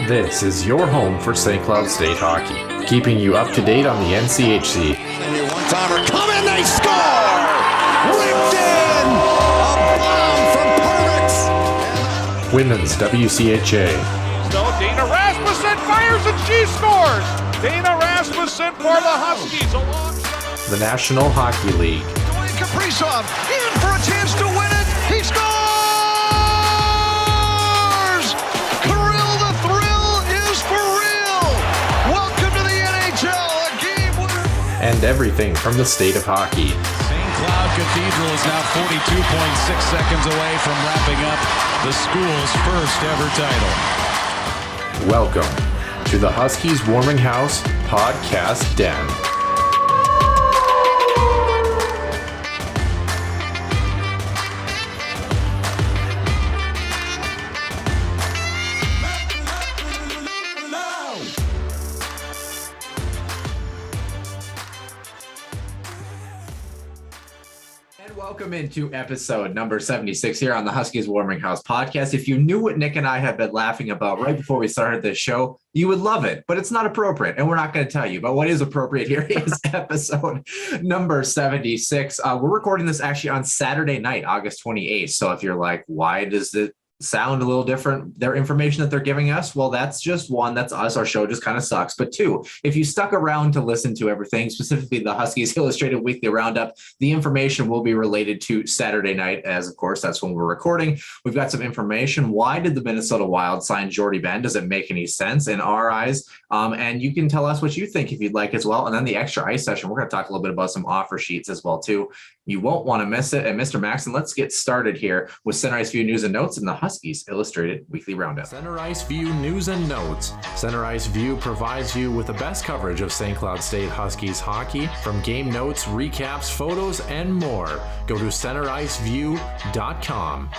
This is your home for St. Cloud State hockey, keeping you up to date on the NCHC. One-timer coming, they score! Ripped in! A bomb from Pervix! Women's WCHA. So Dana Rasmussen fires and she scores! Dana Rasmussen for the Huskies alongside The National Hockey League. Kaprizov in for a chance to win it! He scores! Kirill, the thrill is for real! Welcome to the NHL, a game winner! And everything from the state of hockey. St. Cloud Cathedral is now 42.6 seconds away from wrapping up the school's first ever title. Welcome to the Huskies Warming House Podcast Den. Welcome into episode number 76 here on the Huskies Warming House podcast. If you knew what Nick and I have been laughing about right before we started this show, you would love it, but it's not appropriate, and we're not going to tell you. But what is appropriate here is episode number 76. We're recording this actually on Saturday night, August 28th. So if you're like, why does it sound a little different, their information that they're giving us? Well, that's just one, that's us. Our show just kind of sucks. But two, if you stuck around to listen to everything, specifically the Huskies Illustrated Weekly Roundup, the information will be related to Saturday night, as of course, that's when we're recording. We've got some information. Why did the Minnesota Wild sign Jordy Ben? Does it make any sense in our eyes? And you can tell us what you think if you'd like as well. And then the extra ice session, we're going to talk a little bit about some offer sheets as well too. You won't want to miss it. And Mr. Maxon, let's get started here with Center Ice View News and Notes and the Huskies Illustrated Weekly Roundup. Center Ice View News and Notes. Center Ice View provides you with the best coverage of St. Cloud State Huskies hockey, from game notes, recaps, photos, and more. Go to centericeview.com.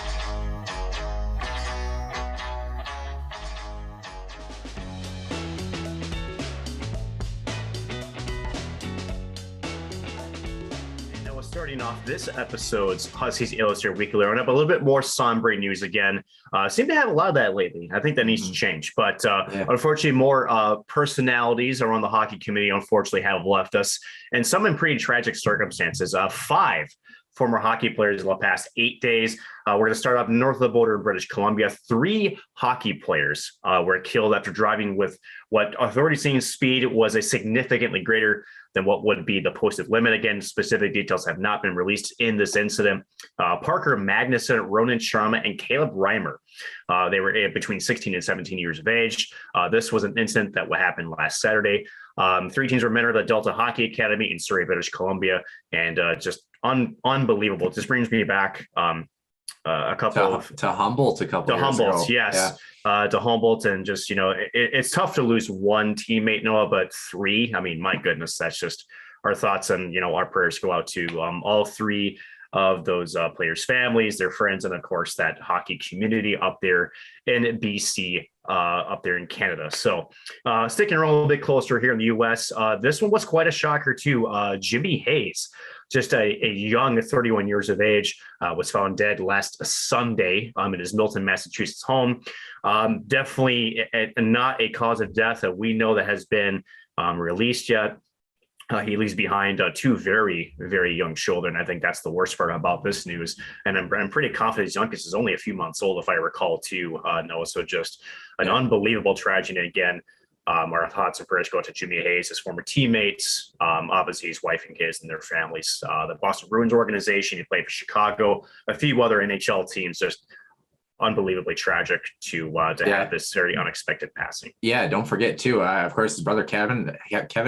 Starting off this episode's Huskies Illustrated Weekly Roundup, a little bit more somber news again. Seem to have a lot of that lately. I think that needs to change, but unfortunately, more personalities around the hockey committee unfortunately have left us, and some in pretty tragic circumstances. 5 former hockey players in the past 8 days. We're going to start off north of the border in British Columbia. 3 hockey players were killed after driving with what authorities saying speed was a significantly greater than what would be the posted limit. Again, specific details have not been released in this incident. Parker Magnuson, Ronan Sharma, and Caleb Reimer. They were between 16 and 17 years of age. This was an incident that happened last Saturday. 3 teams were members of the Delta Hockey Academy in Surrey, British Columbia, and just unbelievable. It just brings me back a couple to Humboldt a couple to years Humboldt, ago. yes. Yeah. To Humboldt, and just, it's tough to lose 1 teammate, Noah, but 3, I mean, my goodness, that's just our thoughts, and, our prayers go out to all 3 of those players' families, their friends, and of course that hockey community up there in BC, up there in Canada. So sticking around a little bit closer here in the US, this one was quite a shocker too. Jimmy Hayes, just a young 31 years of age, was found dead last Sunday in his Milton, Massachusetts home. Definitely not a cause of death that we know that has been released yet. He leaves behind 2 very, very young children. I think that's the worst part about this news. And I'm pretty confident his youngest is only a few months old, if I recall, too, Noah. So just an unbelievable tragedy. Again, our thoughts and prayers go out to Jimmy Hayes, his former teammates, obviously his wife and kids and their families. The Boston Bruins organization, he played for Chicago, a few other NHL teams. Just unbelievably tragic to have this very unexpected passing. Yeah, don't forget too. Of course, his brother Kevin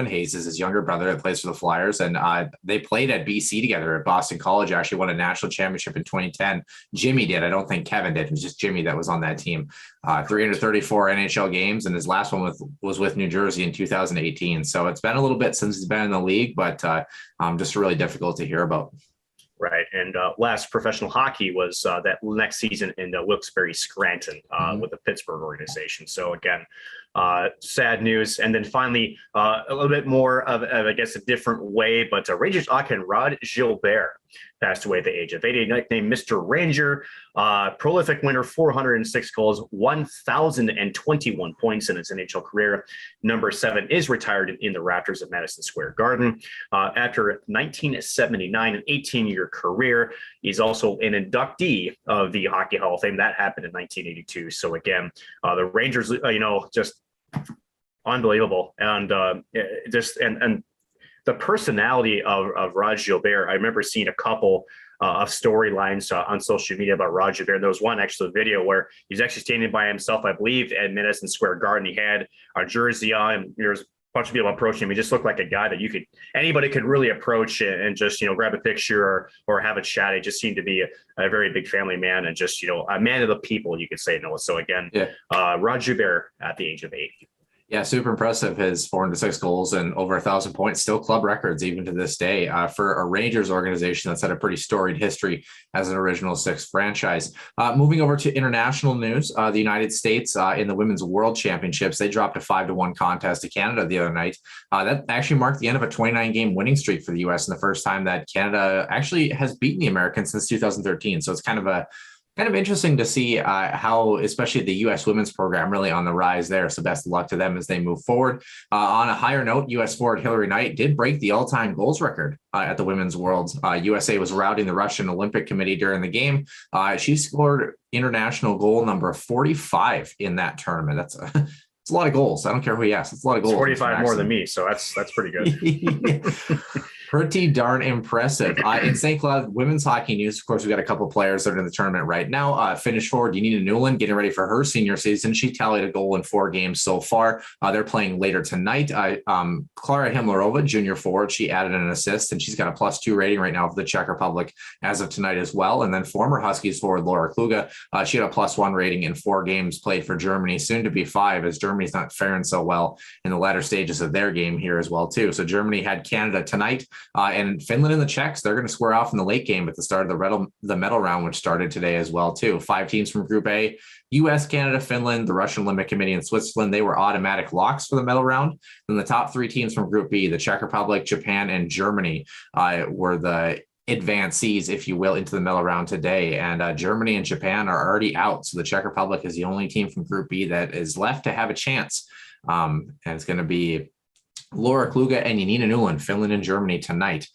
Hayes is his younger brother that plays for the Flyers, and they played at BC together at Boston College. Actually, won a national championship in 2010. Jimmy did. I don't think Kevin did. It was just Jimmy that was on that team. 334 NHL games, and his last one was with New Jersey in 2018. So it's been a little bit since he's been in the league, but just really difficult to hear about. Right. And last professional hockey was that next season in Wilkes-Barre Scranton with the Pittsburgh organization. So again, sad news. And then finally, a little bit more of, I guess, a different way, but Rangers icon Rod Gilbert passed away at the age of 80, nicknamed Mr. Ranger, prolific winner, 406 goals, 1,021 points in his NHL career. Number 7 is retired in the rafters of Madison Square Garden. After 1979, an 18-year career, he's also an inductee of the Hockey Hall of Fame. That happened in 1982. So again, the Rangers, just unbelievable. And the personality of Rod Gilbert, I remember seeing a couple of storylines on social media about Rod Gilbert. There was one actual video where he's actually standing by himself, I believe, at Madison Square Garden. He had a jersey on, and there was a bunch of people approaching him. He just looked like a guy that anybody could really approach and just, grab a picture or have a chat. It just seemed to be a very big family man and just, a man of the people, you could say, Noah. So again, Rod Gilbert at the age of 80. Yeah, super impressive. His 406 goals and over 1,000 points, still club records even to this day for a Rangers organization that's had a pretty storied history as an original six franchise. Moving over to international news, the United States in the Women's World Championships, they dropped a 5-1 contest to Canada the other night. That actually marked the end of a 29-game winning streak for the U.S. and the first time that Canada actually has beaten the Americans since 2013. So it's kind of interesting to see how, especially the U.S. women's program, really on the rise there. So best of luck to them as they move forward. On a higher note, U.S. forward Hillary Knight did break the all-time goals record at the Women's Worlds. USA was routing the Russian Olympic Committee during the game. She scored international goal number 45 in that tournament. That's it's a lot of goals. I don't care who you ask. It's a lot of goals. 45 more than me, so that's pretty good. Pretty darn impressive. In St. Cloud women's hockey news, of course, we've got a couple players that are in the tournament right now. Finnish forward Janina Newland getting ready for her senior season. She tallied a goal in 4 games so far. They're playing later tonight. Klara Himlarova, junior forward, she added an assist, and she's got a +2 rating right now for the Czech Republic as of tonight as well. And then former Huskies forward Laura Kluge, she had a +1 rating in 4 games played for Germany, soon to be 5, as Germany's not faring so well in the latter stages of their game here as well, too. So Germany had Canada tonight. And Finland and the Czechs, they're going to square off in the late game at the start of the medal round, which started today as well, too. 5 teams from Group A, U.S., Canada, Finland, the Russian Olympic Committee, and Switzerland. They were automatic locks for the medal round. Then the top 3 teams from Group B, the Czech Republic, Japan, and Germany, were the advancees, if you will, into the medal round today. And Germany and Japan are already out. So the Czech Republic is the only team from Group B that is left to have a chance. And it's going to be Laura Kluge and Janina Newland, Finland and Germany tonight.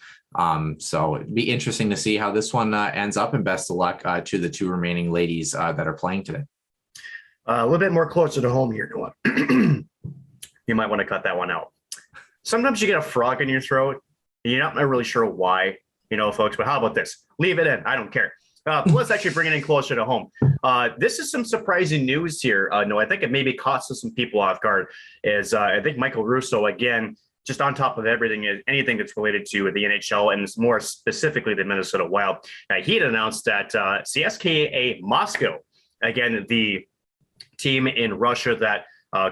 So it'd be interesting to see how this one ends up, and best of luck to the 2 remaining ladies that are playing today. A little bit more closer to home here, Noah. You might want to cut that one out. Sometimes you get a frog in your throat, and you're not really sure why, folks, but how about this? Leave it in. I don't care. But let's actually bring it in closer to home. This is some surprising news here. No, I think it maybe caught some people off guard. I think Michael Russo, again, just on top of everything, anything that's related to the NHL and more specifically the Minnesota Wild. He had announced that CSKA Moscow, again, the team in Russia that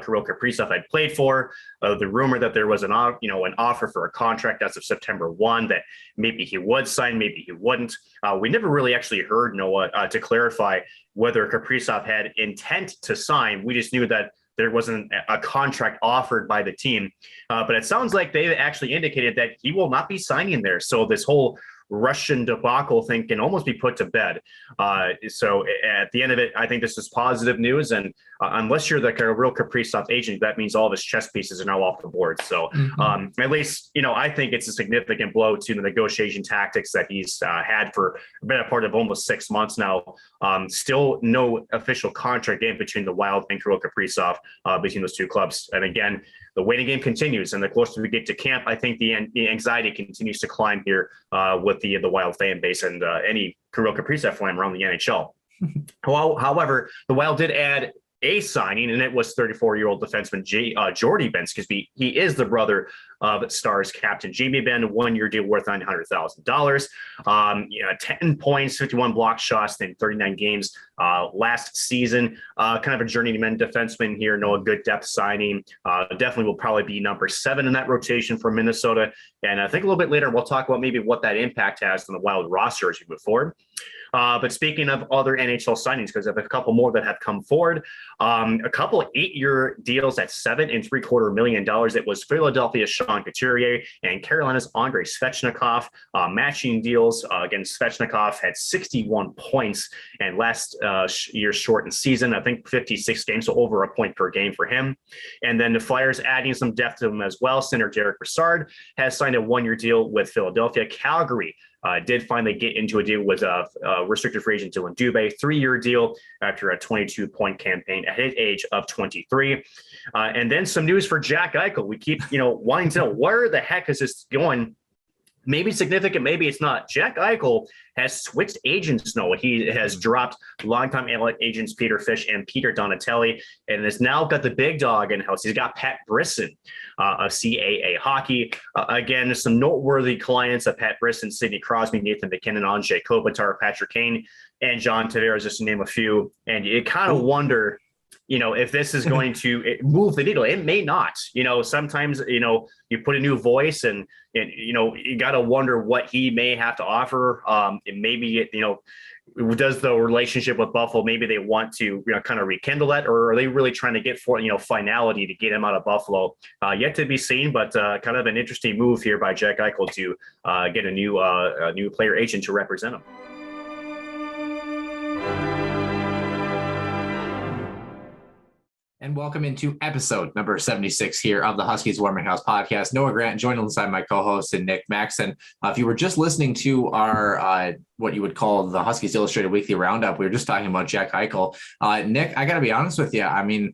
Kirill Kaprizov had played for. The rumor that there was an offer for a contract as of September 1 that maybe he would sign, maybe he wouldn't. We never really actually heard, Noah, to clarify whether Kaprizov had intent to sign. We just knew that there wasn't a contract offered by the team. But it sounds like they actually indicated that he will not be signing there. So this whole Russian debacle thing can almost be put to bed. So at the end of it, I think this is positive news. And unless you're the real Kaprizov agent, that means all of his chess pieces are now off the board. So at least, I think it's a significant blow to the negotiation tactics that he's had for a better part of almost 6 months now. Still no official contract game between the Wild and Kirill Kaprizov between those 2 clubs. And again, the waiting game continues, and the closer we get to camp, I think the anxiety continues to climb here with the Wild fan base and any Kirill Kaprizov fan around the NHL. However, the Wild did add a signing, and it was 34-year-old defenseman Jordy Benn, because he is the brother of Stars captain Jamie Benn, 1-year deal worth $900,000. 10 points, 51 block shots in 39 games last season. Kind of a journeyman defenseman here. A good depth signing. Definitely will probably be number 7 in that rotation for Minnesota. And I think a little bit later we'll talk about maybe what that impact has on the Wild roster as we move forward. But speaking of other NHL signings, because I have a couple more that have come forward, a couple of 8-year deals at $7.75 million. It was Philadelphia's Sean Couturier and Carolina's Andrei Svechnikov. Matching deals. Again, Svechnikov had 61 points and last year's shortened season, I think 56 games, so over a point per game for him. And then the Flyers adding some depth to them as well. Center Derek Brassard has signed a 1-year deal with Philadelphia. Calgary did finally get into a deal with restricted free agent Dylan Dubé, 3-year deal after a 22-point campaign at his age of 23. And then some news for Jack Eichel. We keep, wanting to know where the heck is this going. Maybe significant, maybe it's not. Jack Eichel has switched agents. No, he has dropped longtime agents Peter Fish and Peter Donatelli, and has now got the big dog in house. He's got Pat Brisson of CAA Hockey. Again, some noteworthy clients of Pat Brisson: Sidney Crosby, Nathan McKinnon, Anjay Kopitar, Patrick Kane, and John Tavares, just to name a few. And you kind of wonder, if this is going to move the needle. It may not. Sometimes, you put a new voice and you got to wonder what he may have to offer. And maybe, does the relationship with Buffalo, maybe they want to, kind of rekindle that, or are they really trying to get finality to get him out of Buffalo? Yet to be seen, but kind of an interesting move here by Jack Eichel to get a new player agent to represent him. And welcome into episode number 76 here of the Huskies Warming House podcast. Noah Grant joined alongside my co-host and Nick Maxon. If you were just listening to our what you would call the Huskies Illustrated Weekly Roundup, we were just talking about Jack Eichel. Nick, I got to be honest with you. I mean,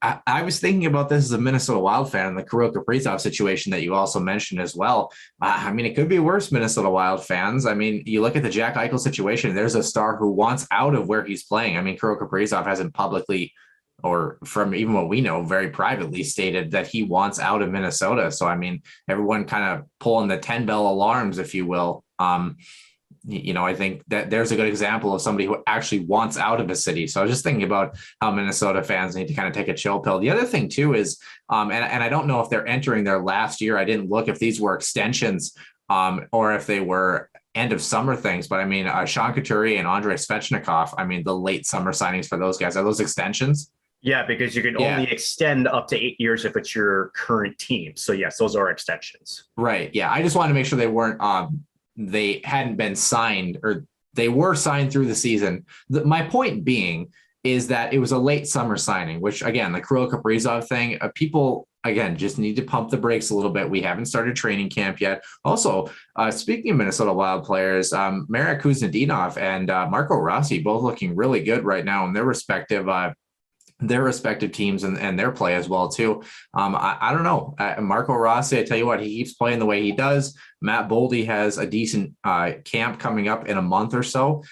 I was thinking about this as a Minnesota Wild fan and the Kirill Kaprizov situation that you also mentioned as well. I mean, it could be worse, Minnesota Wild fans. I mean, you look at the Jack Eichel situation, there's a star who wants out of where he's playing. I mean, Kirill Kaprizov hasn't publicly, or from even what we know, very privately stated that he wants out of Minnesota. So, I mean, everyone kind of pulling the 10 bell alarms, if you will. I think that there's a good example of somebody who actually wants out of a city. So I was just thinking about how Minnesota fans need to kind of take a chill pill. The other thing too is, and I don't know if they're entering their last year. I didn't look if these were extensions or if they were end of summer things, but I mean, Sean Couturier and Andrei Svechnikov, I mean, the late summer signings for those guys, are those extensions? Yeah, because you can only extend up to 8 years if it's your current team. So yes, those are extensions. Right. Yeah. I just wanted to make sure they weren't, they hadn't been signed, or they were signed through the season. My point being is that it was a late summer signing, which again, the Kirill Kaprizov thing, people again, just need to pump the brakes a little bit. We haven't started training camp yet. Also, speaking of Minnesota Wild players, Marek Kuznetsov and Marco Rossi both looking really good right now in their respective teams and their play as well too. I don't know. Marco Rossi, I tell you what, he keeps playing the way he does. Matt Boldy has a decent camp coming up in a month or so.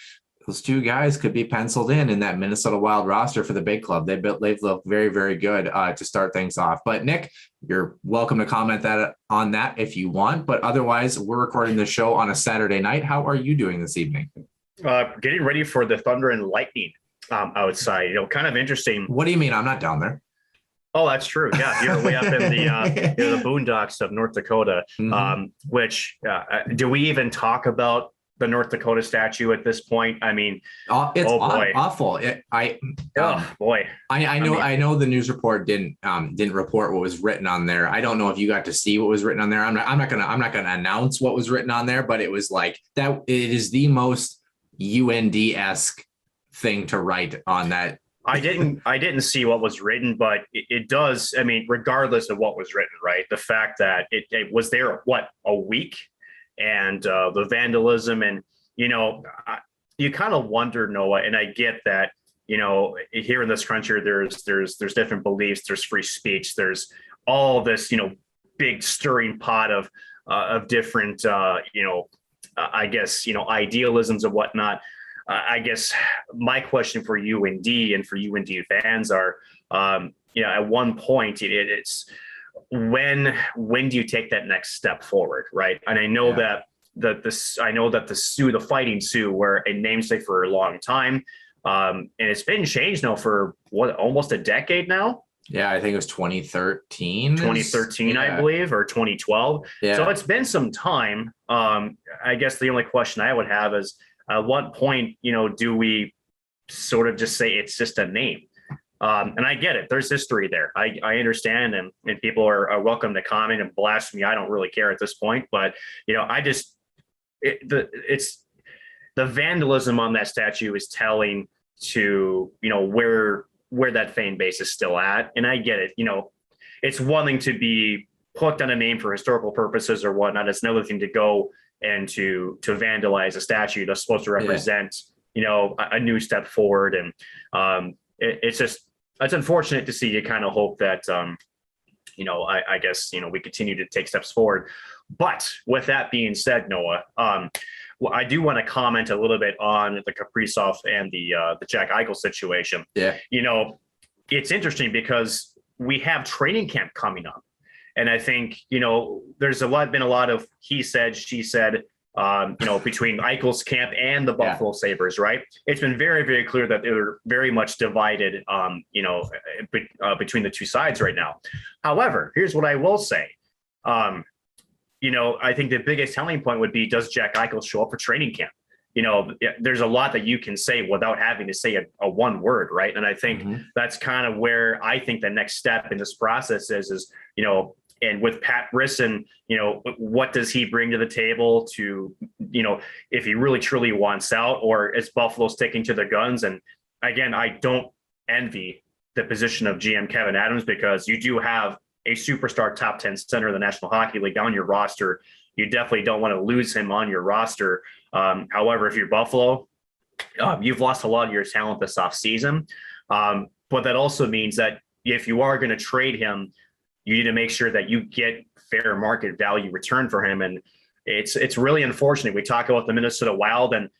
Those two guys could be penciled in that Minnesota Wild roster for the big club. They've looked very, very good to start things off. But Nick, you're welcome to comment on that if you want. But otherwise, we're recording the show on a Saturday night. How are you doing this evening? Getting ready for the Thunder and Lightning outside. Kind of interesting. What do you mean? I'm not down there. Oh, that's true. Yeah, you're way up in the boondocks of North Dakota. Mm-hmm. Which do we even talk about the North Dakota statue at this point? I mean, it's awful. I know the news report didn't report what was written on there. I don't know if you got to see what was written on there. I'm not gonna announce what was written on there, but it was like that. It is the most UND-esque thing to write on that. I didn't see what was written, but it does. I mean, regardless of what was written, right? The fact that it was there, a week, and the vandalism, and you kind of wonder, Noah, and I get that, here in this country, there's different beliefs, there's free speech, there's all this, big stirring pot of different, I guess, idealisms and whatnot. I guess my question for UND and for UND fans are, at one point it's when do you take that next step forward, right? And I know that the Fighting Sioux were a namesake for a long time, and it's been changed now for almost a decade now. Yeah, I think it was 2013. I believe, or 2012. Yeah. So it's been some time. I guess the only question I would have is, at what point, do we sort of just say it's just a name? And I get it. There's history there. I understand, and people are welcome to comment and blast me. I don't really care at this point, but it's the vandalism on that statue is telling to where that fan base is still at. And I get it. It's one thing to be hooked on a name for historical purposes or whatnot. It's another thing to go and to vandalize a statue that's supposed to represent a new step forward. And it's unfortunate to see. You kind of hope that I guess we continue to take steps forward. But with that being said, Noah, I do want to comment a little bit on the Kaprizov and the Jack Eichel situation. Yeah. It's interesting because we have training camp coming up, and I think there's been a lot of he said, she said, between Eichel's camp and the Buffalo Sabres, right? It's been very, very clear that they're very much divided, between the two sides right now. However, here's what I will say. I think the biggest telling point would be, does Jack Eichel show up for training camp? There's a lot that you can say without having to say a one word, right? And I think that's kind of where I think the next step in this process is, and with Pat Brisson, what does he bring to the table to, if he really truly wants out, or is Buffalo sticking to their guns? And again, I don't envy the position of GM Kevin Adams, because you do have a superstar top 10 center of the National Hockey League on your roster. You definitely don't want to lose him on your roster. However, if you're Buffalo, you've lost a lot of your talent this offseason. But that also means that if you are going to trade him, you need to make sure that you get fair market value return for him. And it's really unfortunate. We talk about the Minnesota Wild and,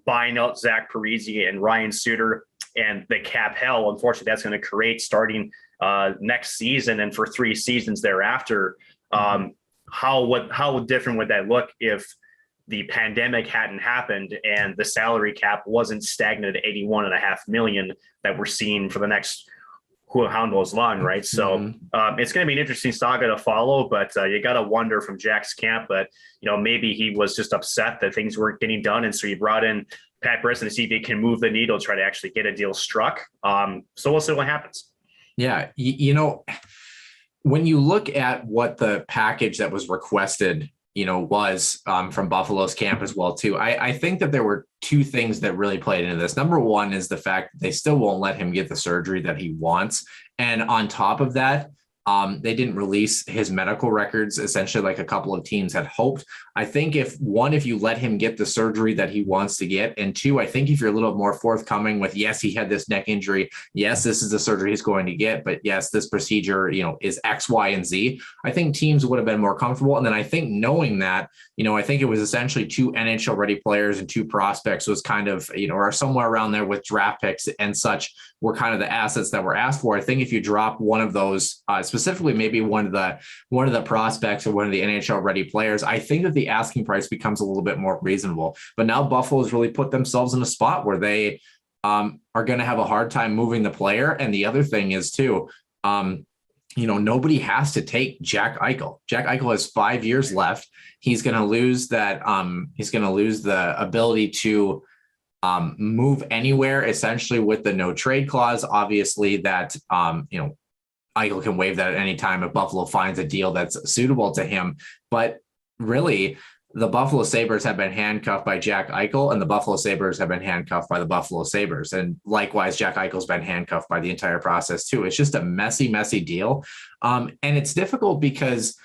buying out Zach Parise and Ryan Suter and the cap hell. Unfortunately, that's going to create starting next season and for 3 seasons thereafter. How different would that look if the pandemic hadn't happened and the salary cap wasn't stagnant at $81.5 million that we're seeing for the next how knows long, right? So it's going to be an interesting saga to follow, but you got to wonder from Jack's camp that, maybe he was just upset that things weren't getting done. And so he brought in Pat Brisson to see if he can move the needle, try to actually get a deal struck. So we'll see what happens. Yeah. When you look at what the package that was requested, was from Buffalo's camp as well, too, I think that there were 2 things that really played into this. Number one is the fact that they still won't let him get the surgery that he wants. And on top of that, they didn't release his medical records, essentially like a couple of teams had hoped. I think if you let him get the surgery that he wants to get, and 2, I think if you're a little more forthcoming with, yes, he had this neck injury, yes, this is the surgery he's going to get, but yes, this procedure, is X, Y, and Z, I think teams would have been more comfortable. And then I think knowing that, I think it was essentially 2 NHL ready players and 2 prospects was kind of, or somewhere around there with draft picks and such were kind of the assets that were asked for. I think if you drop one of those, specifically maybe one of the prospects or one of the NHL ready players, I think that the asking price becomes a little bit more reasonable. But now Buffalo's really put themselves in a spot where they are going to have a hard time moving the player. And the other thing is too, nobody has to take Jack Eichel. Jack Eichel has 5 years left. He's going to lose that. He's going to lose the ability to move anywhere, essentially, with the no trade clause. Obviously that, Eichel can waive that at any time if Buffalo finds a deal that's suitable to him. But really, the Buffalo Sabres have been handcuffed by Jack Eichel, and the Buffalo Sabres have been handcuffed by the Buffalo Sabres. And likewise, Jack Eichel's been handcuffed by the entire process too. It's just a messy deal. And it's difficult because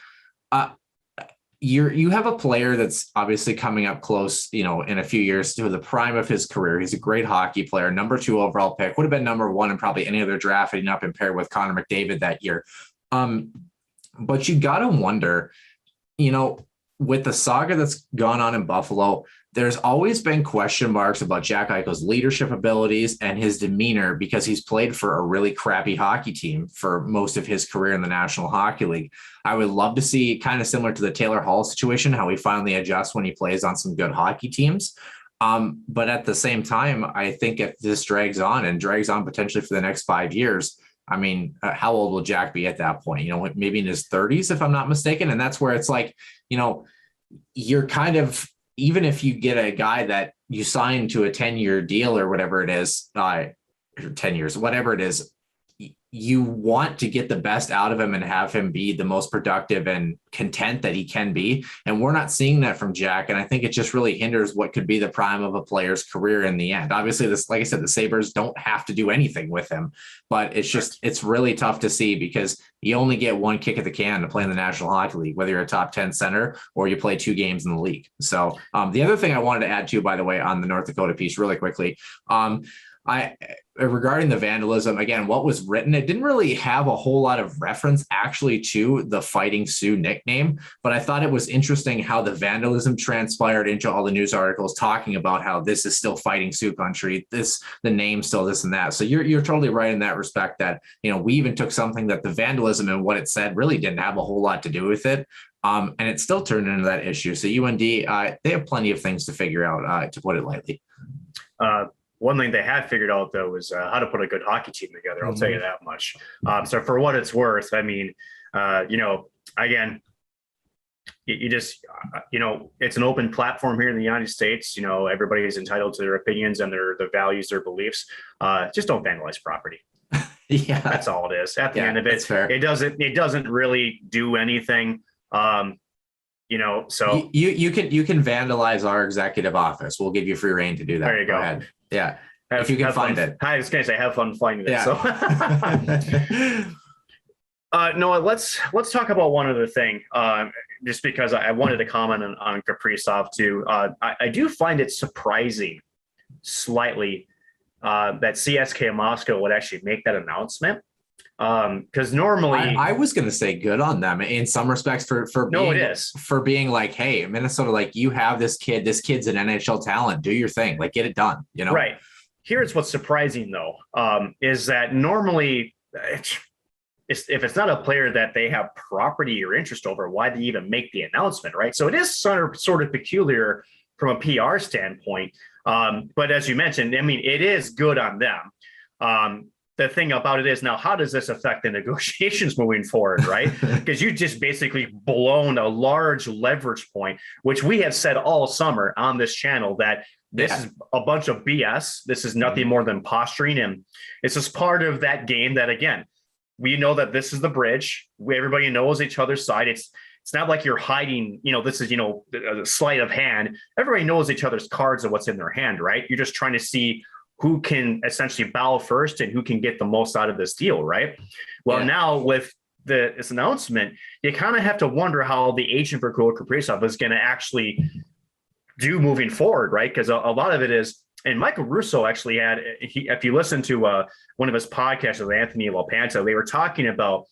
you have a player that's obviously coming up close, in a few years to the prime of his career. He's a great hockey player, number 2 overall pick, would have been number 1 in probably any other draft had he not been paired with Connor McDavid that year. But you got to wonder, with the saga that's gone on in Buffalo, there's always been question marks about Jack Eichel's leadership abilities and his demeanor because he's played for a really crappy hockey team for most of his career in the National Hockey League. I would love to see, kind of similar to the Taylor Hall situation, how he finally adjusts when he plays on some good hockey teams. But at the same time, I think if this drags on potentially for the next 5 years, I mean, how old will Jack be at that point? maybe in his 30s, if I'm not mistaken. And that's where it's like, you're kind of even if you get a guy that you sign to a 10-year deal or whatever it is, or 10 years, whatever it is, you want to get the best out of him and have him be the most productive and content that he can be. And we're not seeing that from Jack. And I think it just really hinders what could be the prime of a player's career in the end. Obviously, this, like I said, the Sabres don't have to do anything with him, but it's really tough to see because you only get one kick at the can to play in the National Hockey League, whether you're a top 10 center or you play 2 games in the league. So the other thing I wanted to add to, by the way, on the North Dakota piece really quickly, regarding the vandalism, again, what was written, it didn't really have a whole lot of reference actually to the Fighting Sioux nickname, but I thought it was interesting how the vandalism transpired into all the news articles talking about how this is still Fighting Sioux country, the name still this and that. So you're totally right in that respect that, we even took something that the vandalism and what it said really didn't have a whole lot to do with it. And it still turned into that issue. So UND, they have plenty of things to figure out, to put it lightly. One thing they had figured out, though, was how to put a good hockey team together. I'll tell you that much. So for what it's worth, I mean, again, you just, it's an open platform here in the United States. Everybody's entitled to their opinions and their values, their beliefs. Just don't vandalize property. Yeah, that's all it is. At the end of it, it doesn't really do anything. So you can vandalize our executive office. We'll give you free reign to do that. There you go. Ahead. Yeah. If you can find it. I was going to say, have fun finding it. Yeah. So, Noah, let's talk about one other thing. Just because I wanted to comment on Kaprizov too. I do find it surprising slightly that CSKA Moscow would actually make that announcement. Because normally I was going to say good on them in some respects for being like, hey, Minnesota, like you have this kid's an NHL talent, do your thing, like get it done, Right. Here's what's surprising though, is that normally if it's not a player that they have property or interest over, why do you even make the announcement, right? So it is sort of peculiar from a PR standpoint. But as you mentioned, I mean, it is good on them. The thing about it is now, how does this affect the negotiations moving forward, right? Because you just basically blown a large leverage point, which we have said all summer on this channel that this is a bunch of BS. This is nothing more than posturing. And it's just part of that game that, again, we know that this is the bridge. Everybody knows each other's side. It's not like you're hiding, this is, a sleight of hand. Everybody knows each other's cards and what's in their hand, right? You're just trying to see who can essentially bow first and who can get the most out of this deal, right? Well, now with this announcement, you kind of have to wonder how the agent for Kaprizov is going to actually do moving forward, right? Because a lot of it is, and Michael Russo actually had, if you listen to one of his podcasts with Anthony Lopanto, they were talking about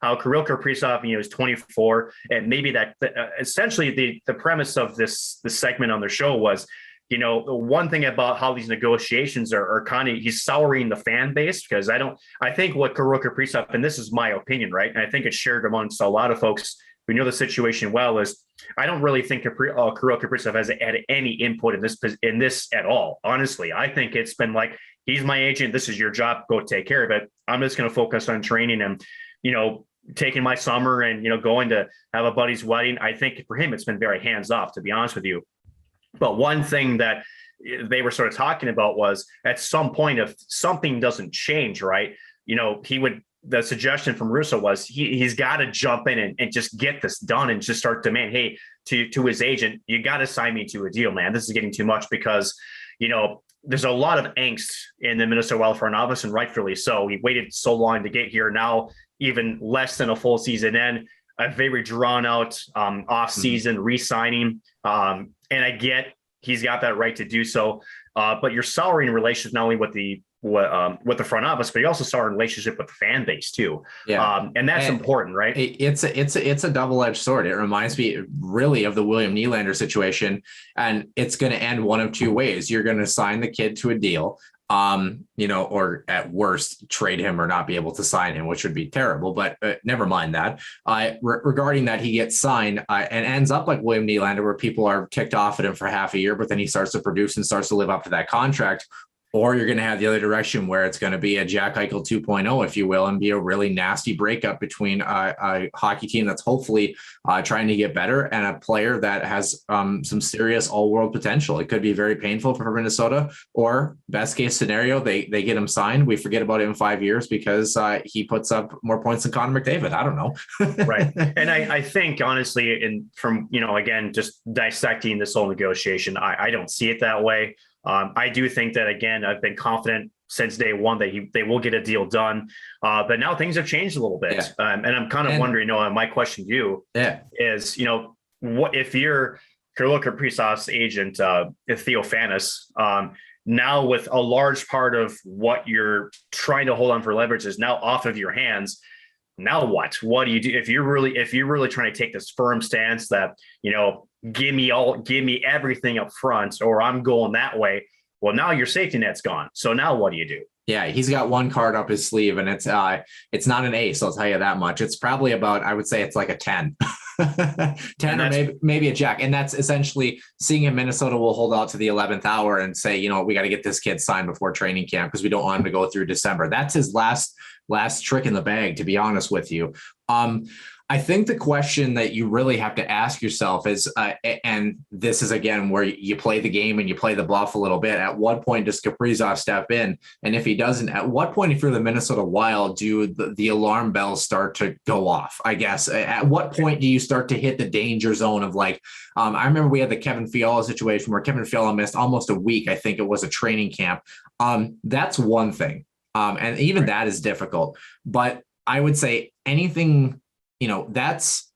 how Kirill Kaprizov, is 24, and maybe that essentially the premise of this segment on their show was, the one thing about how these negotiations are kind of, he's souring the fan base because I think what Kirill Kaprizov, and this is my opinion, right? And I think it's shared amongst a lot of folks who know the situation well, is I don't really think Kirill Kaprizov has had any input in this at all. Honestly, I think it's been like, he's my agent. This is your job. Go take care of it. I'm just going to focus on training and, taking my summer and, going to have a buddy's wedding. I think for him, it's been very hands off, to be honest with you. But one thing that they were sort of talking about was at some point, if something doesn't change, right, the suggestion from Russo was he's got to jump in and just get this done and just start demand, hey, to his agent, you got to sign me to a deal, man. This is getting too much because, there's a lot of angst in the Minnesota Wild front office, and rightfully so. He waited so long to get here. Now, even less than a full season in, a very drawn out off-season re-signing. And I get he's got that right to do so. But you're souring relations not only with the front office, but you also saw a relationship with the fan base too. Yeah. And that's important, right? It's a double-edged sword. It reminds me really of the William Nylander situation, and it's going to end one of two ways. You're going to sign the kid to a deal, or at worst trade him or not be able to sign him, which would be terrible, but never mind that. Regarding that, he gets signed and ends up like William Nylander, where people are ticked off at him for half a year, but then he starts to produce and starts to live up to that contract. Or you're going to have the other direction where it's going to be a Jack Eichel 2.0, if you will, and be a really nasty breakup between a hockey team that's hopefully trying to get better and a player that has some serious all-world potential. It could be very painful for Minnesota, or best case scenario, they get him signed. We forget about it in 5 years because he puts up more points than Connor McDavid. I don't know. Right. And I think, honestly, from, again, just dissecting this whole negotiation, I don't see it that way. I do think that, again, I've been confident since day one that they will get a deal done. But now things have changed a little bit. Yeah. And I'm kind of wondering, my question to you is, what if you're Kirill Kaprizov's agent, Theophanis, now with a large part of what you're trying to hold on for leverage is now off of your hands. Now what do you do if you're really trying to take this firm stance that, give me everything up front, or I'm going that way? Well, now your safety net's gone. So now what do you do? Yeah, he's got one card up his sleeve, and it's not an ace. I'll tell you that much. It's probably I would say it's like a 10, 10 or maybe a jack. And that's essentially seeing if Minnesota will hold out to the 11th hour and say, we got to get this kid signed before training camp because we don't want him to go through December. That's his last trick in the bag, to be honest with you. I think the question that you really have to ask yourself is, and this is again where you play the game and you play the bluff a little bit. At what point does Kaprizov step in? And if he doesn't, at what point, if you're the Minnesota Wild, do the alarm bells start to go off? I guess at what point do you start to hit the danger zone of I remember we had the Kevin Fiala situation where Kevin Fiala missed almost a week. I think it was a training camp. That's one thing. And even that is difficult, but I would say anything, that's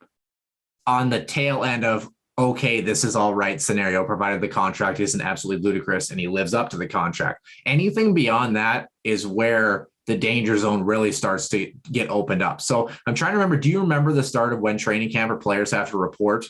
on the tail end of, okay, this is all right scenario, provided the contract isn't absolutely ludicrous and he lives up to the contract. Anything beyond that is where the danger zone really starts to get opened up. So I'm trying to remember, do you remember the start of when training camp or players have to report?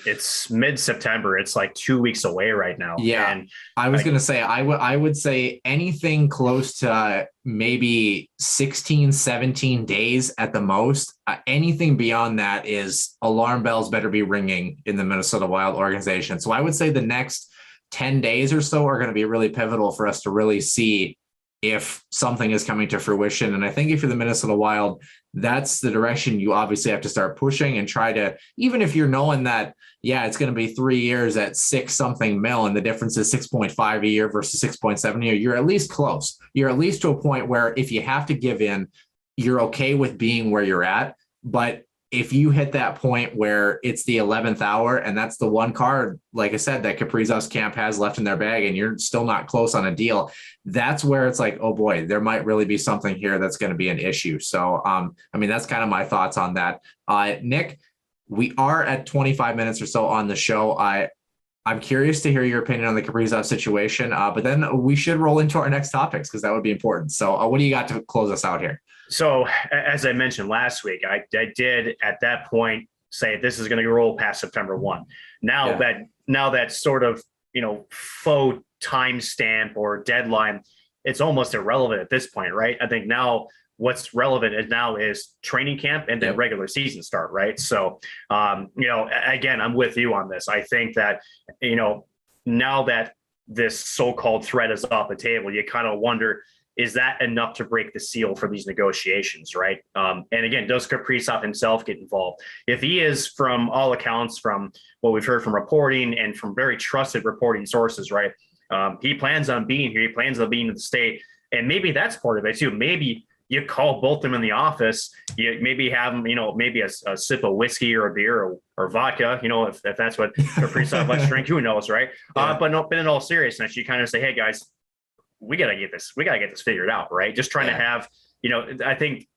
It's mid-September. It's like 2 weeks away right now. Yeah. And I was going to say, I would say anything close to maybe 16, 17 days at the most. Anything beyond that is alarm bells better be ringing in the Minnesota Wild organization. So I would say the next 10 days or so are going to be really pivotal for us to really see if something is coming to fruition. And I think if you're the Minnesota Wild, that's the direction you obviously have to start pushing and try to, even if you're knowing that, it's going to be 3 years at 6-something mil and the difference is 6.5 a year versus 6.7 a year, you're at least close. You're at least to a point where if you have to give in, you're okay with being where you're at. But if you hit that point where it's the 11th hour and that's the one card, like I said, that Kaprizov's camp has left in their bag and you're still not close on a deal, that's where it's like, oh boy, there might really be something here that's going to be an issue. So, that's kind of my thoughts on that. Nick, we are at 25 minutes or so on the show. I'm curious to hear your opinion on the Kaprizov situation, but then we should roll into our next topics because that would be important. So what do you got to close us out here? So as I mentioned last week, I did at that point say this is going to roll past September 1. Now that sort of, faux timestamp or deadline, it's almost irrelevant at this point, right? I think now what's relevant is training camp and then regular season start, right? So, again, I'm with you on this. I think that, now that this so-called threat is off the table, you kind of wonder, is that enough to break the seal for these negotiations, right? And again, does Kaprizov himself get involved? If he is, from all accounts, from what we've heard from reporting and from very trusted reporting sources, right? He plans on being here. He plans on being in the state. And maybe that's part of it too. Maybe you call both of them in the office, you maybe have them, maybe a sip of whiskey or a beer or vodka, if that's what Kaprizov likes to drink, who knows, right? Yeah. But in all seriousness, you kind of say, hey guys, we got to get this figured out, right? Just trying to have, I think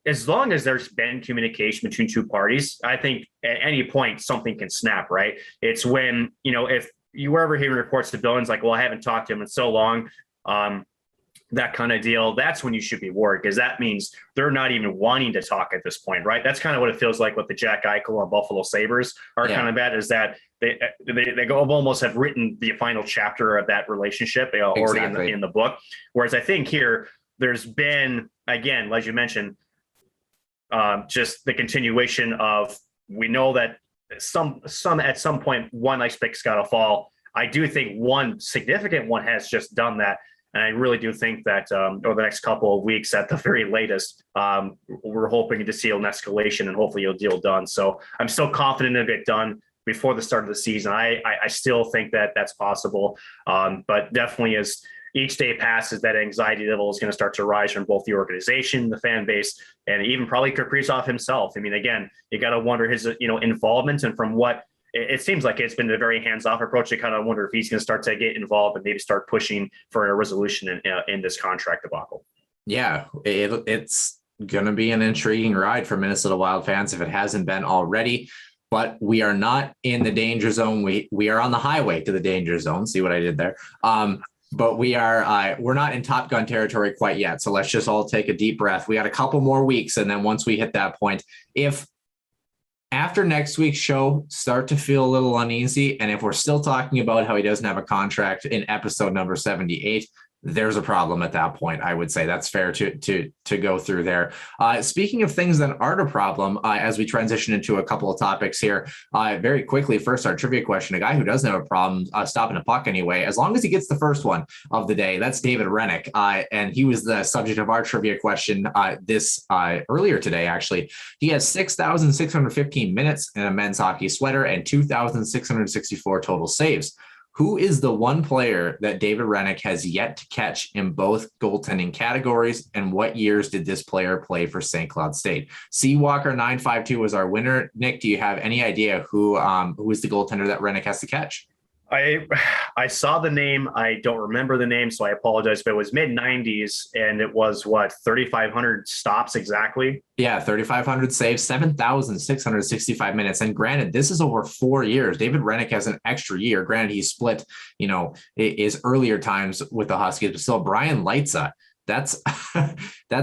as long as there's been communication between two parties, I think at any point something can snap, right? It's when, if you were ever hearing reports to Billings, like, well, I haven't talked to him in so long, that kind of deal, that's when you should be worried, because that means they're not even wanting to talk at this point, right? That's kind of what it feels like with the Jack Eichel and Buffalo Sabres are kind of bad, is that they almost have written the final chapter of that relationship already in the book. Whereas I think here there's been, again, as you mentioned, just the continuation of, we know that some at some point one ice pick's got to fall. I do think one significant one has just done that. And I really do think that over the next couple of weeks, at the very latest, we're hoping to see an escalation and hopefully a deal done. So I'm still confident it'll get done before the start of the season. I still think that that's possible, but definitely as each day passes, that anxiety level is going to start to rise from both the organization, the fan base, and even probably Kaprizov himself. I mean, again, you got to wonder his involvement, and from what it seems like it's been a very hands-off approach. You kind of wonder if he's going to start to get involved and maybe start pushing for a resolution in this contract debacle. Yeah, it's going to be an intriguing ride for Minnesota Wild fans if it hasn't been already. But we are not in the danger zone. We are on the highway to the danger zone. See what I did there? But we're not in Top Gun territory quite yet. So let's just all take a deep breath. We got a couple more weeks, and then once we hit that point, if after next week's show start to feel a little uneasy, and if we're still talking about how he doesn't have a contract in episode number 78, there's a problem at that point. I would say that's fair to go through there. Speaking of things that aren't a problem, as we transition into a couple of topics here, very quickly, first, our trivia question, a guy who doesn't have a problem stopping a puck anyway, as long as he gets the first one of the day, that's David Rennick. And he was the subject of our trivia question this earlier today, actually. He has 6,615 minutes in a men's hockey sweater and 2,664 total saves. Who is the one player that David Rennick has yet to catch in both goaltending categories, and what years did this player play for St. Cloud State? Seawalker 952 was our winner. Nick, do you have any idea who is the goaltender that Rennick has to catch? I saw the name. I don't remember the name, so I apologize. But it was mid-90s, and it was 3,500 stops exactly. Yeah, 3,500 saves, 7,665 minutes. And granted, this is over 4 years. David Rennick has an extra year. Granted, he split, his earlier times with the Huskies, but still, Brian Leitza, that's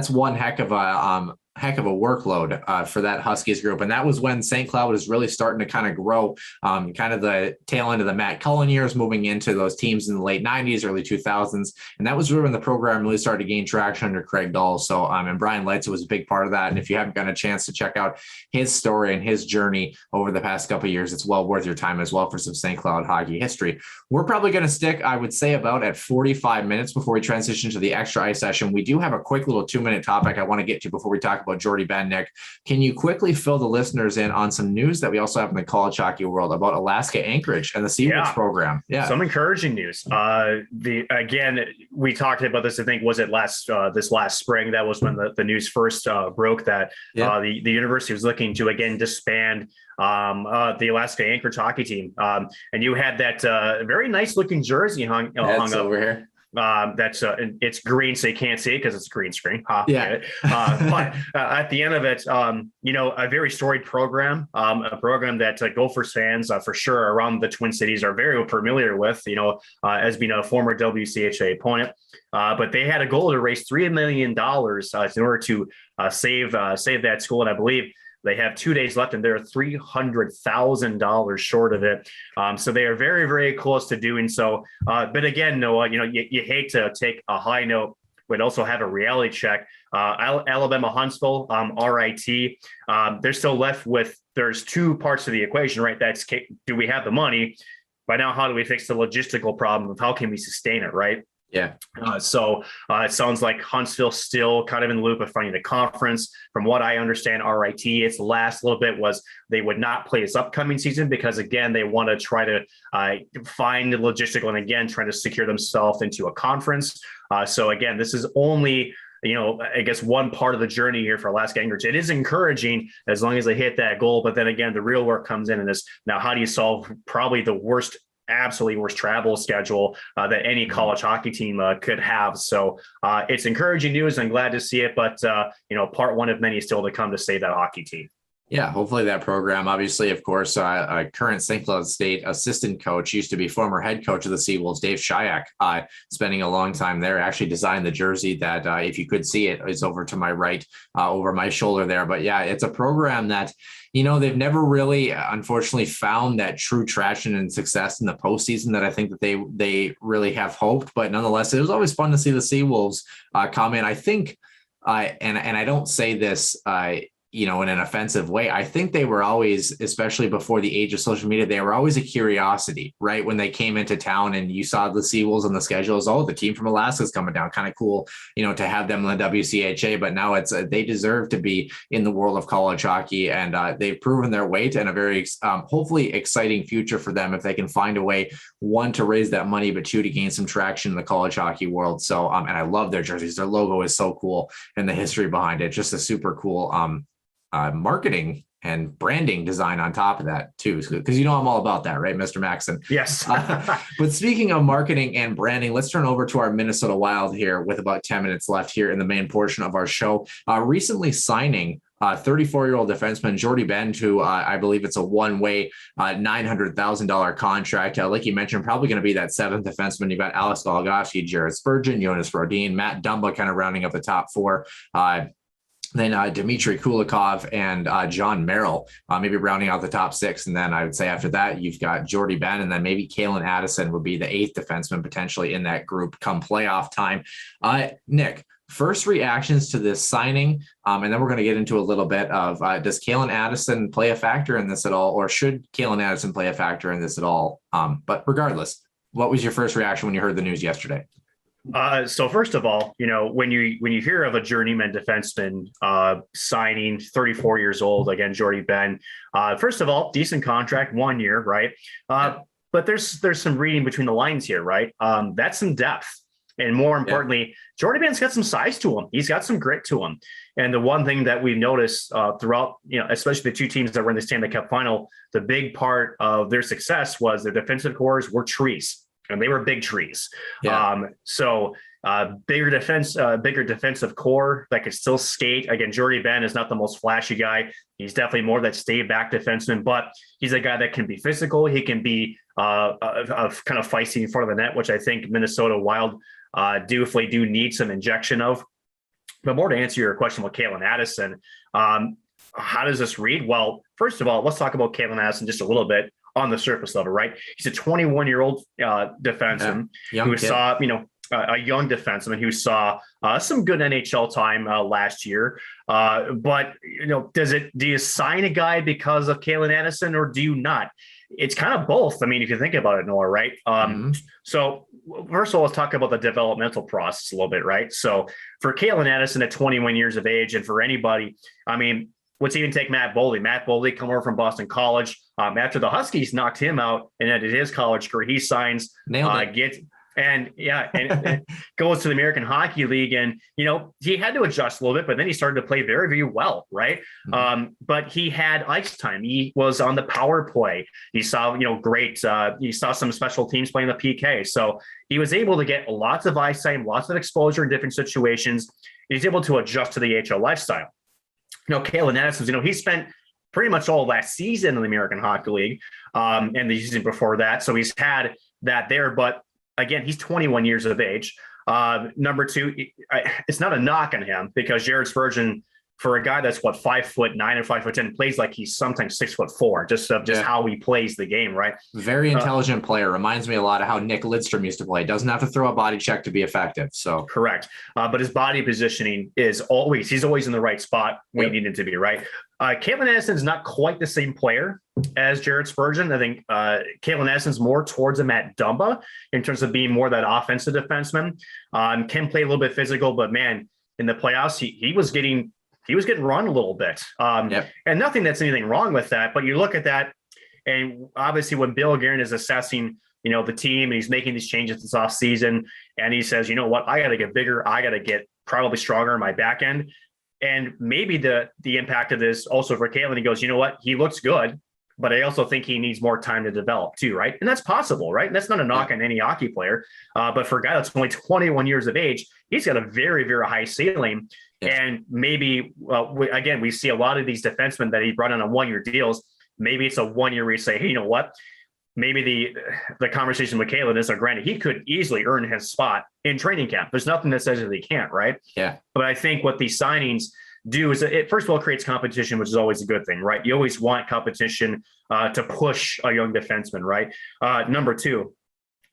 one heck of a workload for that Huskies group. And that was when St. Cloud was really starting to kind of grow, kind of the tail end of the Matt Cullen years, moving into those teams in the late 90s, early 2000s. And that was really when the program really started to gain traction under Craig Dahl. So, and Brian Leitza was a big part of that. And if you haven't gotten a chance to check out his story and his journey over the past couple of years, it's well worth your time as well for some St. Cloud hockey history. We're probably going to stick, I would say, about at 45 minutes before we transition to the extra ice session. We do have a quick little 2-minute topic I want to get to before we talk about Jordy Bendick. Can you quickly fill the listeners in on some news that we also have in the college hockey world about Alaska Anchorage and the Seawolves program? Yeah, some encouraging news. Again, we talked about this. I think was it this last spring? That was when the news first broke that the university was looking to again disband the Alaska Anchorage hockey team. And you had that very nice looking jersey hung up over here. It's green, so you can't see it because it's a green screen. But at the end of it, a very storied program, a program that Gophers fans for sure around the Twin Cities are very familiar with, as being a former WCHA opponent. But they had a goal to raise $3 million in order to save that school. And I believe they have 2 days left and they're $300,000 short of it. So they are very, very close to doing so. But again, Noah, you hate to take a high note, but also have a reality check. Alabama Huntsville, RIT, they're still left with, there's two parts of the equation, right? That's, do we have the money? By now, how do we fix the logistical problem of how can we sustain it, right? Yeah. So it sounds like Huntsville still kind of in the loop of finding the conference. From what I understand, RIT, its last little bit was they would not play this upcoming season because, again, they want to try to find the logistical and, again, trying to secure themselves into a conference. So, again, this is only, I guess one part of the journey here for Alaska Anchorage. It is encouraging as long as they hit that goal. But then, again, the real work comes in this. Now, how do you solve probably the absolutely worst travel schedule that any college hockey team could have? So it's encouraging news. I'm glad to see it, but part one of many still to come to save that hockey team. Yeah, hopefully that program, obviously, of course, a current St. Cloud State assistant coach, used to be former head coach of the Seawolves, Dave Shayak, spending a long time there, actually designed the jersey that, if you could see it, is over to my right, over my shoulder there. But yeah, it's a program that, they've never really, unfortunately, found that true traction and success in the postseason that I think that they really have hoped. But nonetheless, it was always fun to see the Seawolves come in. I think, and I don't say this, in an offensive way. I think they were always, especially before the age of social media, they were always a curiosity, right? When they came into town and you saw the Seawolves on the schedules, oh, the team from Alaska is coming down. Kind of cool, to have them in the WCHA, but now they deserve to be in the world of college hockey, and they've proven their weight, and a very hopefully exciting future for them if they can find a way, one, to raise that money, but two, to gain some traction in the college hockey world. So, and I love their jerseys. Their logo is so cool, and the history behind it, just a super cool marketing and branding design on top of that too, because I'm all about that, right, Mr. Maxon? Yes. But speaking of marketing and branding, let's turn over to our Minnesota Wild here with about 10 minutes left here in the main portion of our show. Recently signing 34-year-old defenseman Jordy Benn to I believe it's a one-way $900,000 contract. Like you mentioned, probably going to be that seventh defenseman. You've got Alex Goligoski, Jared Spurgeon, Jonas Rodin, Matt Dumba kind of rounding up the top four. Then Dmitry Kulikov and John Merrill, maybe rounding out the top six. And then I would say after that, you've got Jordy Benn, and then maybe Kalen Addison would be the eighth defenseman potentially in that group come playoff time. Nick, first reactions to this signing, and then we're going to get into a little bit of does Kalen Addison play a factor in this at all, or should Kalen Addison play a factor in this at all? But regardless, what was your first reaction when you heard the news yesterday? So first of all, when you hear of a journeyman defenseman signing, 34 years old, again, Jordy Benn, first of all, decent contract, 1 year, right? But there's some reading between the lines here, right? That's some depth. And more importantly, Jordy Benn's got some size to him. He's got some grit to him. And the one thing that we've noticed throughout, especially the two teams that were in the Stanley Cup final, the big part of their success was their defensive cores were trees. And they were big trees. Yeah. Bigger defensive core that could still skate. Again, Jordy Benn is not the most flashy guy. He's definitely more that stay back defenseman, but he's a guy that can be physical. He can be kind of feisty in front of the net, which I think Minnesota Wild do need some injection of. But more to answer your question about Kalen Addison, how does this read? Well, first of all, let's talk about Kalen Addison just a little bit. On the surface level, right? He's a 21-year-old defenseman who saw, a young defenseman who saw some good NHL time last year. But do you sign a guy because of Kalen Addison, or do you not? It's kind of both. I mean, if you think about it, Noah, right? So first of all, let's talk about the developmental process a little bit, right? So for Kalen Addison at 21 years of age, and for anybody, I mean, let's even take Matt Boldy. Matt Boldy come over from Boston College. After the Huskies knocked him out and ended his college career, he signs, and goes to the American Hockey League. And, he had to adjust a little bit, but then he started to play very, very well, right? But he had ice time. He was on the power play. He saw, great. He saw some special teams playing the PK. So he was able to get lots of ice time, lots of exposure in different situations. He's able to adjust to the AHL lifestyle. Kalen Addison, he spent pretty much all last season in the American Hockey League and the season before that. So he's had that there. But again, he's 21 years of age. Number two, it's not a knock on him because Jared Spurgeon, for a guy that's 5'9" and 5'10", plays like he's sometimes 6'4", just how he plays the game, right? Very intelligent player. Reminds me a lot of how Nick Lidstrom used to play. Doesn't have to throw a body check to be effective. So correct. But his body positioning he's always in the right spot when he needed to be, right? Kalen Addison is not quite the same player as Jared Spurgeon. I think Kalen Addison's more towards a Matt Dumba in terms of being more that offensive defenseman. Can play a little bit physical, but man, in the playoffs, he was getting run a little bit. And nothing that's anything wrong with that. But you look at that, and obviously when Bill Guerin is assessing, the team, and he's making these changes this offseason, and he says, I got to get bigger. I got to get probably stronger in my back end. And maybe the impact of this also for Kalen, he goes, he looks good, but I also think he needs more time to develop too, right? And that's possible, right? And that's not a knock on any hockey player. But for a guy that's only 21 years of age, he's got a very, very high ceiling. And maybe, we see a lot of these defensemen that he brought on 1-year deals. Maybe it's a 1 year where you say, hey, you know what? Maybe the conversation with Kalen is, granted, he could easily earn his spot in training camp. There's nothing that says that he can't, right? Yeah. But I think what these signings do is it, first of all, creates competition, which is always a good thing, right? You always want competition to push a young defenseman, right? Number two,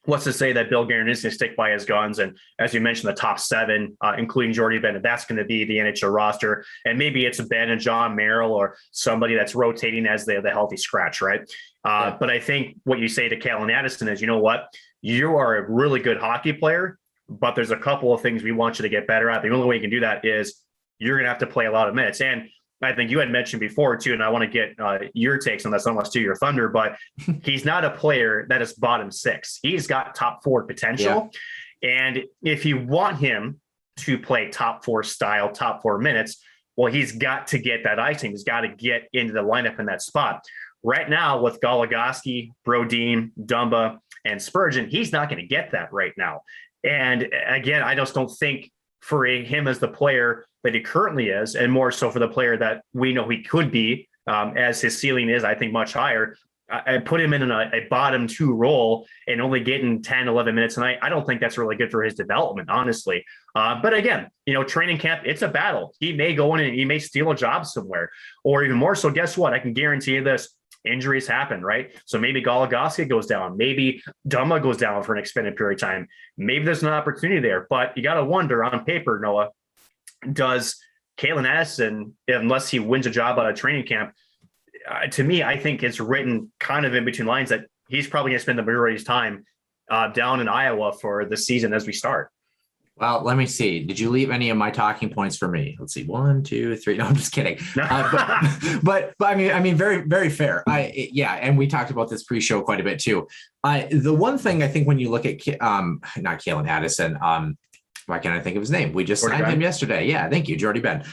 what's to say that Bill Guerin is going to stick by his guns? And as you mentioned, the top 7, including Jordy Bennett, that's going to be the NHL roster. And maybe it's Ben and John Merrill or somebody that's rotating as the healthy scratch, right? But I think what you say to Calen Addison is, you know what? You are a really good hockey player, but there's a couple of things we want you to get better at. The only way you can do that is you're going to have to play a lot of minutes. And I think you had mentioned before too, and I want to get your takes on this, not much to your thunder, but he's not a player that is bottom 6. He's got top 4 potential. Yeah. And if you want him to play top 4 style, top 4 minutes, well, he's got to get that icing. He's got to get into the lineup in that spot. Right now with Goligoski, Brodin, Dumba, and Spurgeon, he's not going to get that right now. And again, I just don't think for him as the player that he currently is, and more so for the player that we know he could be, as his ceiling is, I think, much higher. I put him in a bottom 2 role and only getting 10, 11 minutes a night. I don't think that's really good for his development, honestly. But again, training camp, it's a battle. He may go in and he may steal a job somewhere, or even more so, guess what? I can guarantee you this. Injuries happen, right? So maybe Goligoski goes down. Maybe Dumba goes down for an extended period of time. Maybe there's an opportunity there, but you got to wonder on paper, Noah, does Calen Addison, unless he wins a job out of training camp, to me, I think it's written kind of in between lines that he's probably going to spend the majority of his time down in Iowa for the season as we start. Well, let me see. Did you leave any of my talking points for me? Let's see. 1, 2, 3. No, I'm just kidding. But I mean, very, very fair. And we talked about this pre-show quite a bit too. The one thing I think when you look at not Calen Addison, why can't I think of his name? We just signed him yesterday. Yeah, thank you, Jordy Ben.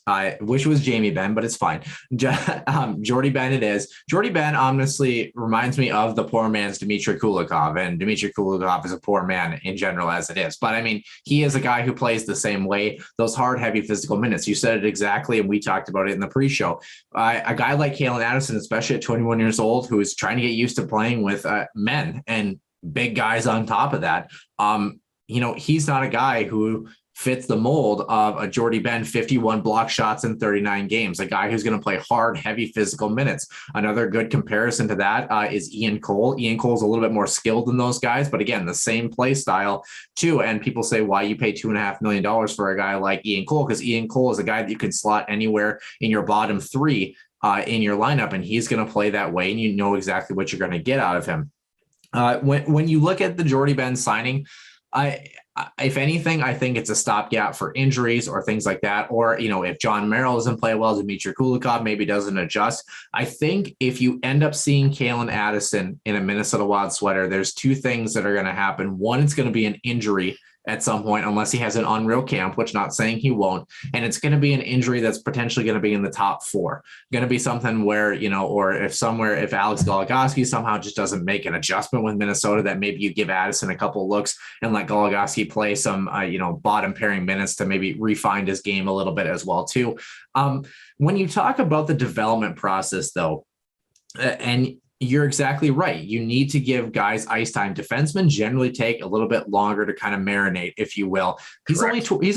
I wish it was Jamie Ben, but it's fine. Jordy Ben it is. Jordy Ben honestly reminds me of the poor man's Dmitry Kulikov, and Dmitry Kulikov is a poor man in general as it is. But I mean, he is a guy who plays the same way, those hard, heavy physical minutes. You said it exactly, and we talked about it in the pre-show. A guy like Calen Addison, especially at 21 years old, who is trying to get used to playing with men and big guys on top of that, he's not a guy who fits the mold of a Jordy Ben, 51 block shots in 39 games, a guy who's going to play hard, heavy physical minutes. Another good comparison to that is Ian Cole. Ian Cole's a little bit more skilled than those guys, but again, the same play style too. And people say, why you pay $2.5 million for a guy like Ian Cole? Because Ian Cole is a guy that you can slot anywhere in your bottom 3 in your lineup, and he's going to play that way, and you know exactly what you're going to get out of him. When you look at the Jordy Ben signing, if anything, I think it's a stopgap for injuries or things like that. Or, if John Merrill doesn't play well, Dmitry Kulikov maybe doesn't adjust. I think if you end up seeing Calen Addison in a Minnesota Wild sweater, there's 2 things that are going to happen. One, it's going to be an injury at some point, unless he has an unreal camp, which not saying he won't. And it's going to be an injury that's potentially going to be in the top 4, going to be something where, or if Alex Goligoski somehow just doesn't make an adjustment with Minnesota, that maybe you give Addison a couple of looks and let Goligoski play some, bottom pairing minutes to maybe refine his game a little bit as well too. When you talk about the development process though, and you're exactly right. You need to give guys ice time. Defensemen generally take a little bit longer to kind of marinate, if you will. He's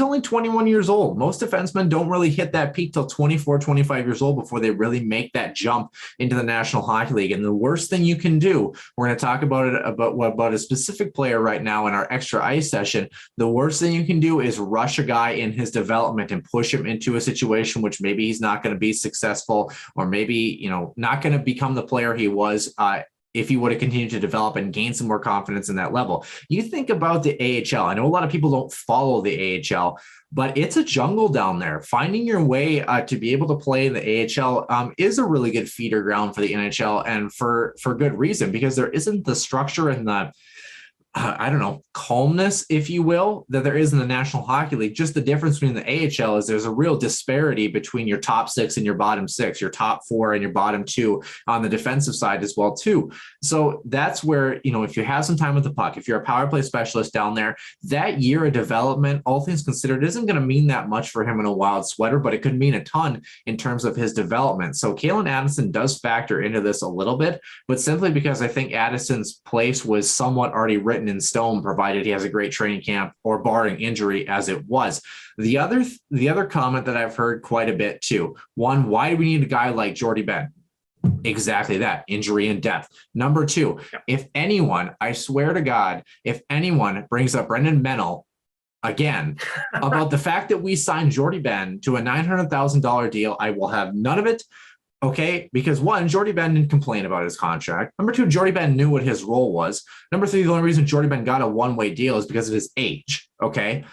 only 21 years old. Most defensemen don't really hit that peak till 24, 25 years old before they really make that jump into the National Hockey League. And the worst thing you can do, we're going to talk about it about a specific player right now in our extra ice session. The worst thing you can do is rush a guy in his development and push him into a situation which maybe he's not going to be successful, or maybe, not going to become the player he was if he would have continued to develop and gain some more confidence in that level. You think about the AHL. I know a lot of people don't follow the AHL, but it's a jungle down there. Finding your way to be able to play in the AHL is a really good feeder ground for the NHL, and for good reason, because there isn't the structure and the calmness, if you will, that there is in the National Hockey League. Just the difference between the AHL is there's a real disparity between your top 6 and your bottom 6, your top 4 and your bottom 2 on the defensive side as well too. So that's where, if you have some time with the puck, if you're a power play specialist down there, that year of development, all things considered, isn't going to mean that much for him in a Wild sweater, but it could mean a ton in terms of his development. So Calen Addison does factor into this a little bit, but simply because I think Addison's place was somewhat already written in stone, provided he has a great training camp or barring injury as it was. The other comment that I've heard quite a bit too, one, why do we need a guy like Jordy Ben? Exactly that. Injury and depth. Number two, if anyone, I swear to God, if anyone brings up Brendan Menell again about the fact that we signed Jordy Ben to a $900,000 deal, I will have none of it. Okay, because one, Jordy Ben didn't complain about his contract. Number two, Jordy Ben knew what his role was. Number three, the only reason Jordy Ben got a one-way deal is because of his age. Okay,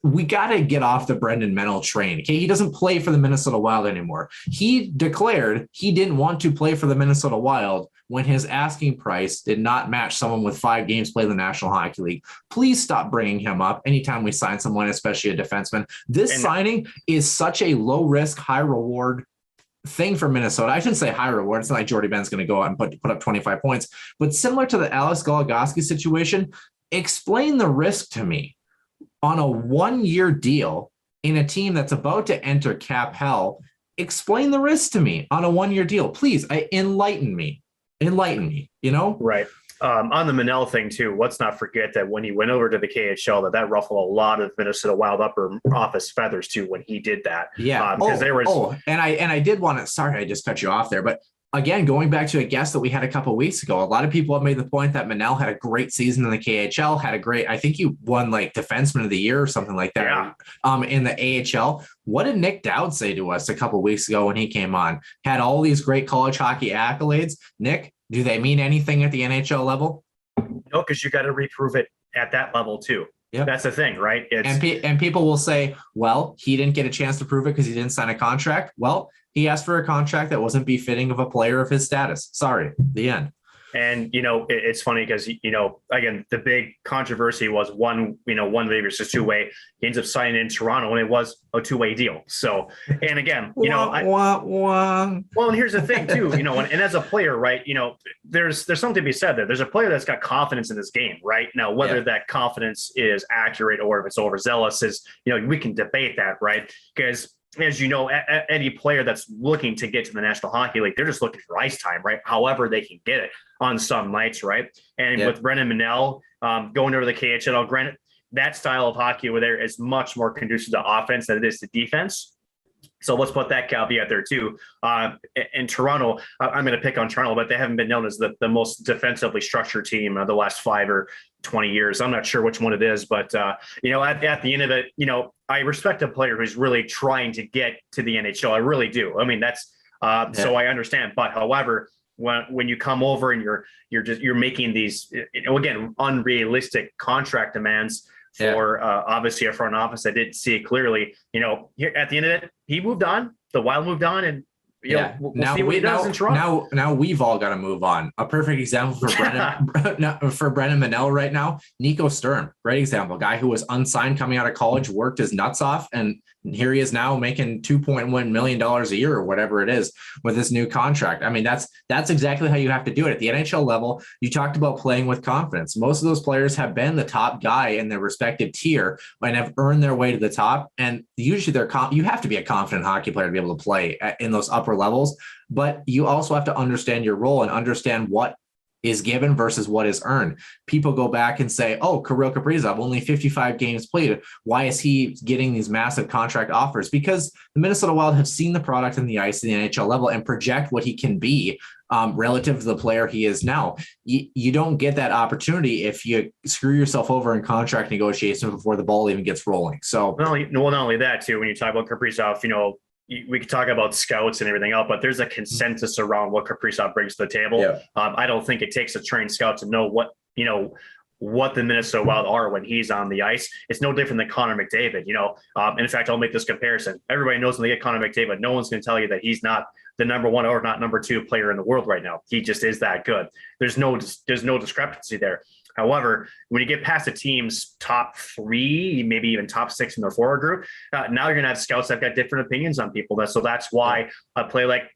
we got to get off the Brendan Menell train. Okay, he doesn't play for the Minnesota Wild anymore. He declared he didn't want to play for the Minnesota Wild when his asking price did not match someone with 5 games played in the National Hockey League. Please stop bringing him up anytime we sign someone, especially a defenseman. This signing is such a low risk, high reward thing for Minnesota. I shouldn't say high reward. It's not like Jordy Ben's going to go out and put up 25 points, but similar to the Alex Goligoski situation, explain the risk to me on a 1-year deal in a team that's about to enter cap hell. Explain the risk to me on a 1-year deal. Please, enlighten me, Right. On the Menell thing too, let's not forget that when he went over to the KHL, that ruffled a lot of Minnesota Wild upper office feathers too when he did that. Yeah. And I did want to. Sorry, I just cut you off there, but again, going back to a guest that we had a couple of weeks ago, a lot of people have made the point that Menell had a great season in the KHL. I think you won like Defenseman of the Year or something like that. Yeah. In the AHL. What did Nick Dowd say to us a couple of weeks ago when he came on? Had all these great college hockey accolades. Nick, do they mean anything at the NHL level? No, because you got to reprove it at that level too. Yeah, that's the thing, right? And people will say, well, he didn't get a chance to prove it because he didn't sign a contract. Well, he asked for a contract that wasn't befitting of a player of his status. Sorry, the end. And, it's funny because, again, the big controversy was one way versus two-way. He ends up signing in Toronto and it was a two-way deal. So, and again, well, and here's the thing too, and as a player, right, there's something to be said there. There's a player that's got confidence in this game, right? Now, whether that confidence is accurate or if it's overzealous is, we can debate that, right? Because as you know, any player that's looking to get to the National Hockey League, they're just looking for ice time, right? However they can get it on some nights, right? And with Brendan Menell going over the KHL, granted, that style of hockey over there is much more conducive to offense than it is to defense. So let's put that caveat there too. In Toronto, I'm going to pick on Toronto, but they haven't been known as the most defensively structured team the last 5 or 20 years. I'm not sure which one it is, but at the end of it, I respect a player who's really trying to get to the NHL. I really do. I mean, that's so I understand. But however, when you come over and you're making these, again, unrealistic contract demands for obviously a front office that didn't see it clearly, here at the end of it, he moved on, the Wild moved on, and we'll see what he does in Toronto. Now we've all got to move on. A perfect example for Brendan Menell right now, Nico Sturm, great example. Guy who was unsigned coming out of college, worked his nuts off, and here he is now making $2.1 million a year or whatever it is with this new contract. I mean, that's exactly how you have to do it. At the NHL level, you talked about playing with confidence. Most of those players have been the top guy in their respective tier and have earned their way to the top. And usually you have to be a confident hockey player to be able to play in those upper levels, but you also have to understand your role and understand what is given versus what is earned. People go back and say, oh, Kirill Kaprizov, only 55 games played. Why is he getting these massive contract offers? Because the Minnesota Wild have seen the product in the ice at the NHL level and project what he can be relative to the player he is now. You don't get that opportunity if you screw yourself over in contract negotiations before the ball even gets rolling. So not only that too, when you talk about Kaprizov, we could talk about scouts and everything else, but there's a consensus around what Kaprizov brings to the table. Yeah. I don't think it takes a trained scout to know what the Minnesota Wild are when he's on the ice. It's no different than Connor McDavid. In fact, I'll make this comparison. Everybody knows when they get Connor McDavid, no one's going to tell you that he's not the number one or not number two player in the world right now. He just is that good. There's no discrepancy there. However, when you get past the team's top 3, maybe even top 6 in their forward group, now you're going to have scouts that got different opinions on people. So that's why a play like,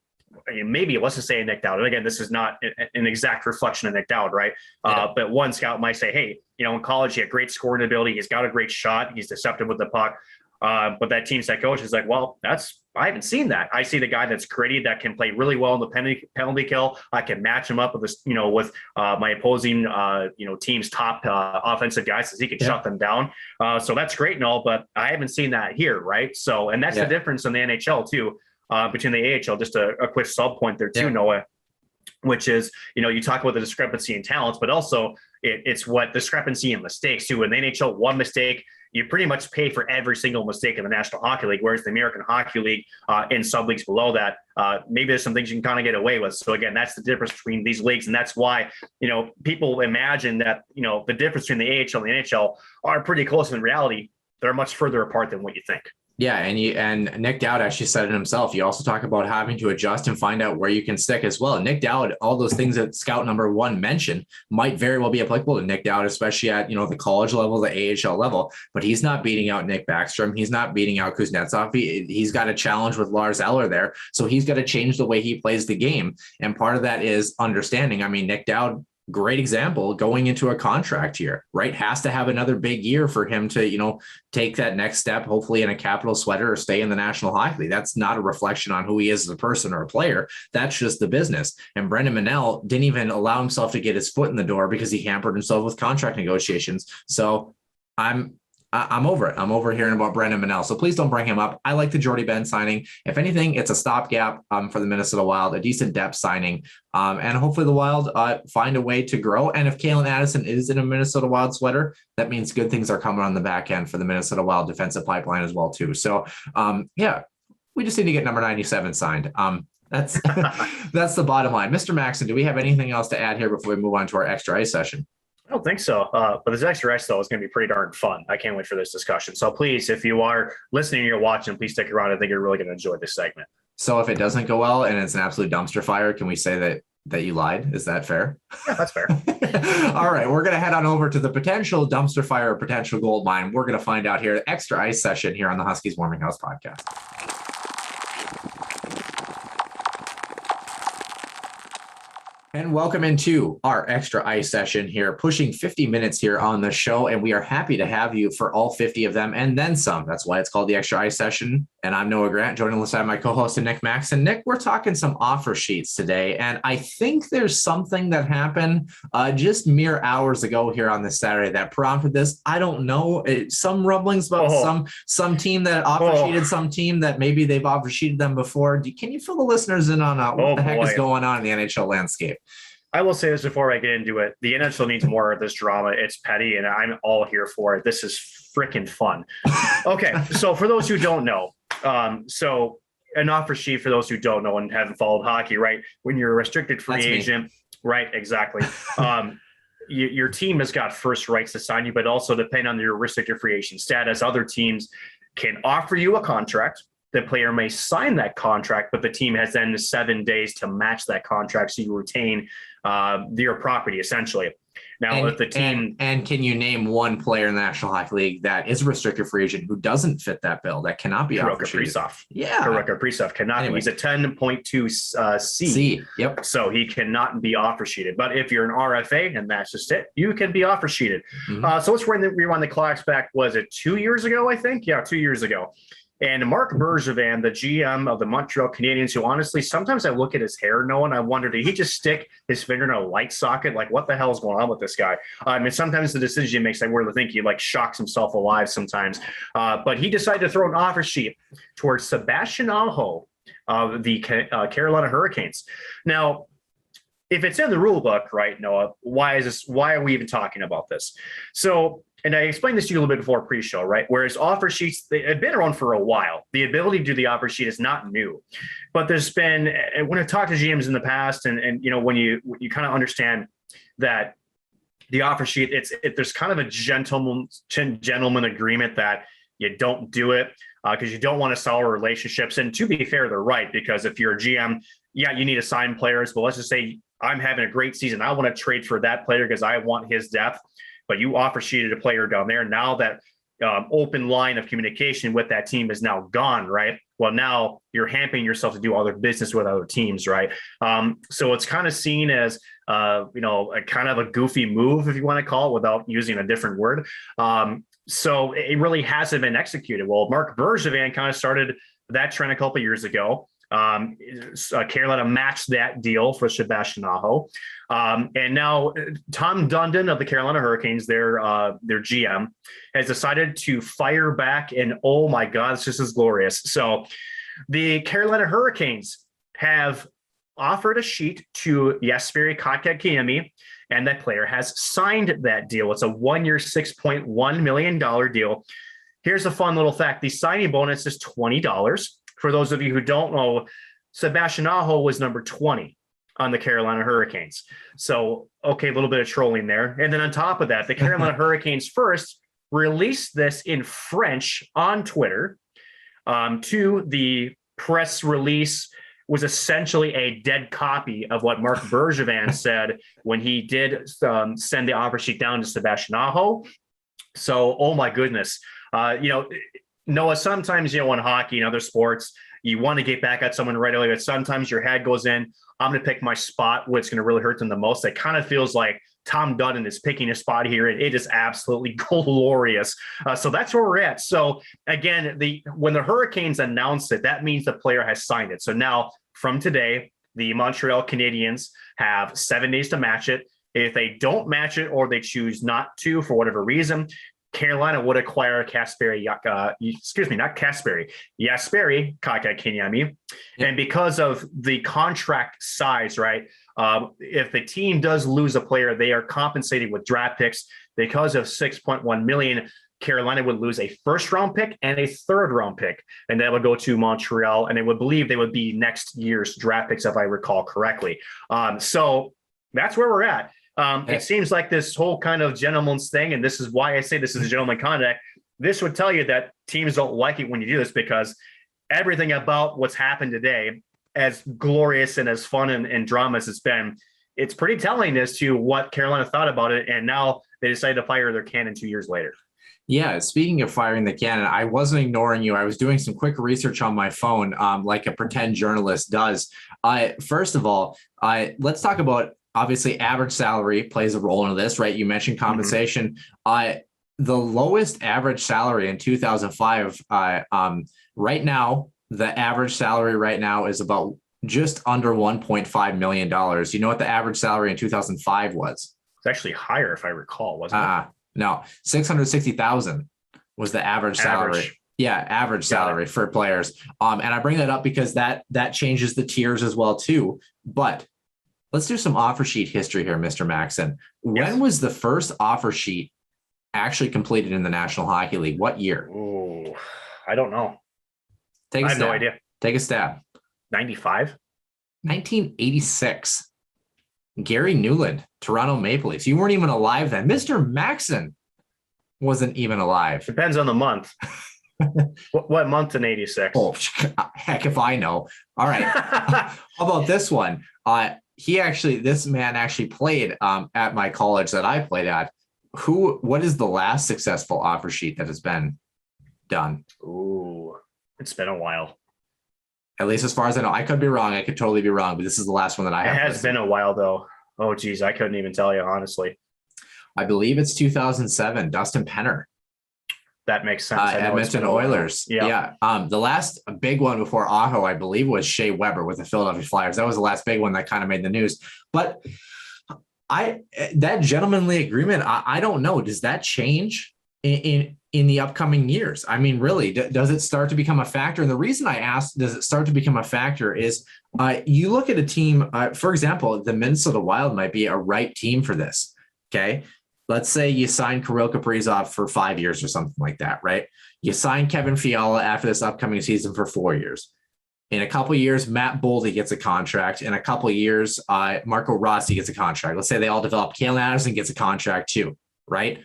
maybe let's just say Nick Dowd. And again, this is not an exact reflection of Nick Dowd, right? But one scout might say, hey, in college, he had great scoring ability. He's got a great shot. He's deceptive with the puck. But that team's head coach is like, well, I haven't seen that. I see the guy that's gritty, that can play really well in the penalty kill. I can match him up with this, with my opposing, team's top offensive guys, so he can shut them down. So that's great and all, but I haven't seen that here, right? So, and that's the difference in the NHL too. between the AHL. Just a quick sub point there too, Noah, which is, you talk about the discrepancy in talents, but also it's what discrepancy in mistakes too. In the NHL, one mistake, you pretty much pay for every single mistake in the National Hockey League, whereas the American Hockey League in sub leagues below that, maybe there's some things you can kind of get away with. So again, that's the difference between these leagues. And that's why, people imagine that, the difference between the AHL and the NHL are pretty close. In reality, they're much further apart than what you think. Yeah, and Nick Dowd actually said it himself. You also talk about having to adjust and find out where you can stick as well. Nick Dowd, all those things that scout number one mentioned might very well be applicable to Nick Dowd, especially at the college level, the AHL level. But he's not beating out Nick Backstrom. He's not beating out Kuznetsov. He's got a challenge with Lars Eller there, so he's got to change the way he plays the game. And part of that is understanding. I mean, Nick Dowd, great example, going into a contract here, right? Has to have another big year for him to, take that next step, hopefully in a capital sweater or stay in the National Hockey League. That's not a reflection on who he is as a person or a player. That's just the business. And Brendan Menell didn't even allow himself to get his foot in the door because he hampered himself with contract negotiations. So I'm over it. I'm over hearing about Brendan Menell. So please don't bring him up. I like the Jordy Ben signing. If anything, it's a stopgap for the Minnesota Wild, a decent depth signing. And hopefully the Wild find a way to grow. And if Kalen Addison is in a Minnesota Wild sweater, that means good things are coming on the back end for the Minnesota Wild defensive pipeline as well, too. So, we just need to get number 97 signed. That's that's the bottom line. Mr. Maxon, do we have anything else to add here before we move on to our extra ice session? I don't think so. But this extra ice, though, is going to be pretty darn fun. I can't wait for this discussion. So please, if you are listening or you're watching, please stick around. I think you're really going to enjoy this segment. So if it doesn't go well and it's an absolute dumpster fire, can we say that you lied? Is that fair? Yeah, that's fair. All right. We're going to head on over to the potential dumpster fire or potential gold mine. We're going to find out here, the extra ice session here on the Huskies Warming House podcast. And welcome into our extra ice session here, pushing 50 minutes here on the show. And we are happy to have you for all 50 of them and then some. That's why it's called the extra ice session. And I'm Noah Grant, joining alongside my co-host Nick Maxon. Nick, we're talking some offer sheets today. And I think there's something that happened just mere hours ago here on this Saturday that prompted this. I don't know. Some rumblings about some team that offer sheeted some team that maybe they've offer sheeted them before. Can you fill the listeners in on what the heck is going on in the NHL landscape? I will say this before I get into it. The NHL needs more of this drama. It's petty, and I'm all here for it. This is freaking fun. Okay, so for those who don't know, so an offer sheet for those who don't know and haven't followed hockey, right? When you're a restricted free agent, right? Exactly. Your team has got first rights to sign you, but also depending on your restricted free agent status, other teams can offer you a contract. The player may sign that contract, but the team has then 7 days to match that contract, so you retain your property essentially. Now, if the team and can you name one player in the National Hockey League that is a restricted free agent who doesn't fit that bill, that cannot be offered? Kaprizov. Yeah, Kaprizov cannot. Anyway. He's a 10.2 C. Yep. So he cannot be offer sheeted. But if you're an RFA, and that's just it, you can be offer sheeted. Mm-hmm. So let's rewind the clocks back. Was it 2 years ago? I think. Yeah, 2 years ago. And Mark Bergevin, the GM of the Montreal Canadiens, who honestly, sometimes I look at his hair, Noah, and I wonder, did he just stick his finger in a light socket? Like, what the hell is going on with this guy? And sometimes the decision he makes, I really think he shocks himself alive sometimes. But he decided to throw an offer sheet towards Sebastian Aho of the Carolina Hurricanes. Now, if it's in the rule book, right, Noah, why are we even talking about this? So, and I explained this to you a little bit before pre-show, right? Whereas offer sheets, they have been around for a while. The ability to do the offer sheet is not new, but there's been, when I talked to GMs in the past, and when you kind of understand that the offer sheet, there's kind of a gentleman agreement that you don't do it because you don't want to sour relationships. And to be fair, they're right, because if you're a GM, yeah, you need to sign players, but let's just say I'm having a great season. I want to trade for that player because I want his depth. But you offer sheeted a player down there. Now that open line of communication with that team is now gone, right? Well, now you're hampering yourself to do other business with other teams, right? So it's kind of seen as, a kind of a goofy move, if you want to call it, without using a different word. So it really hasn't been executed. Well, Mark Bergevin kind of started that trend a couple of years ago. Carolina matched that deal for Sebastian Aho. And now Tom Dundon of the Carolina Hurricanes, their GM, has decided to fire back. And oh my God, this is glorious. So The Carolina Hurricanes have offered a sheet to Jesperi Kotkaniemi, and that player has signed that deal. It's a 1-year, $6.1 million deal. Here's a fun little fact. The signing bonus is $20. For those of you who don't know, Sebastian Aho was number 20 on the Carolina Hurricanes. So, okay, a little bit of trolling there. And then on top of that, the Carolina Hurricanes first released this in French on Twitter. To the press release was essentially a dead copy of what Marc Bergevin said when he did send the offer sheet down to Sebastian Aho. So, oh my goodness. Noah, sometimes, in hockey and other sports, you want to get back at someone right away, but sometimes your head goes in, I'm going to pick my spot, what's going to really hurt them the most. It kind of feels like Tom Dutton is picking a spot here, and it is absolutely glorious. So that's where we're at. So again, when the Hurricanes announced it, that means the player has signed it. So now from today, the Montreal Canadiens have 7 days to match it. If they don't match it or they choose not to for whatever reason, Carolina would acquire Jesperi Kotkaniemi. Yeah. And because of the contract size, right? If the team does lose a player, they are compensated with draft picks. Because of $6.1 million, Carolina would lose a first-round pick and a third-round pick, and that would go to Montreal, and they would believe they would be next year's draft picks, if I recall correctly. So that's where we're at. It seems like this whole kind of gentleman's thing, and this is why I say this is a gentleman contract. This would tell you that teams don't like it when you do this, because everything about what's happened today, as glorious and as fun and drama as it's been, it's pretty telling as to what Carolina thought about it. And now they decided to fire their cannon 2 years later. Yeah, speaking of firing the cannon, I wasn't ignoring you. I was doing some quick research on my phone, like a pretend journalist does. First of all, let's talk about, obviously, average salary plays a role in this, right? You mentioned compensation. Mm-hmm. The lowest average salary in 2005, right now, the average salary right now is about just under $1.5 million. You know what the average salary in 2005 was? It's actually higher, if I recall, wasn't it? No, $660,000 was the average salary. Yeah, average salary for players. And I bring that up because that changes the tiers as well too. But let's do some offer sheet history here, Mr. Maxon. When was the first offer sheet actually completed in the National Hockey League? What year? Oh, I don't know. I have no idea. Take a stab. 95? 1986. Gary Newland, Toronto Maple Leafs. You weren't even alive then. Mr. Maxon wasn't even alive. Depends on the month. What month in 86? Oh, heck if I know. All right. How about this one? This man actually played at my college that I played at. What is the last successful offer sheet that has been done? Ooh, it's been a while. At least as far as I know. I could be wrong. I could totally be wrong, but this is the last one that I have. It has been a while, though. Oh, geez. I couldn't even tell you, honestly. I believe it's 2007. Dustin Penner. That makes sense. Edmonton Oilers. Yeah. The last big one before Aho, I believe, was Shea Weber with the Philadelphia Flyers. That was the last big one that kind of made the news. But that gentlemanly agreement, I don't know. Does that change in the upcoming years? I mean, really, does it start to become a factor? And the reason I asked, does it start to become a factor, is you look at a team, for example, the Minnesota Wild might be a right team for this. Okay. Let's say you sign Kirill Kaprizov for 5 years or something like that, right? You sign Kevin Fiala after this upcoming season for 4 years. In a couple of years, Matt Boldy gets a contract. In a couple of years, Marco Rossi gets a contract. Let's say they all develop. Cale Anderson gets a contract too, right?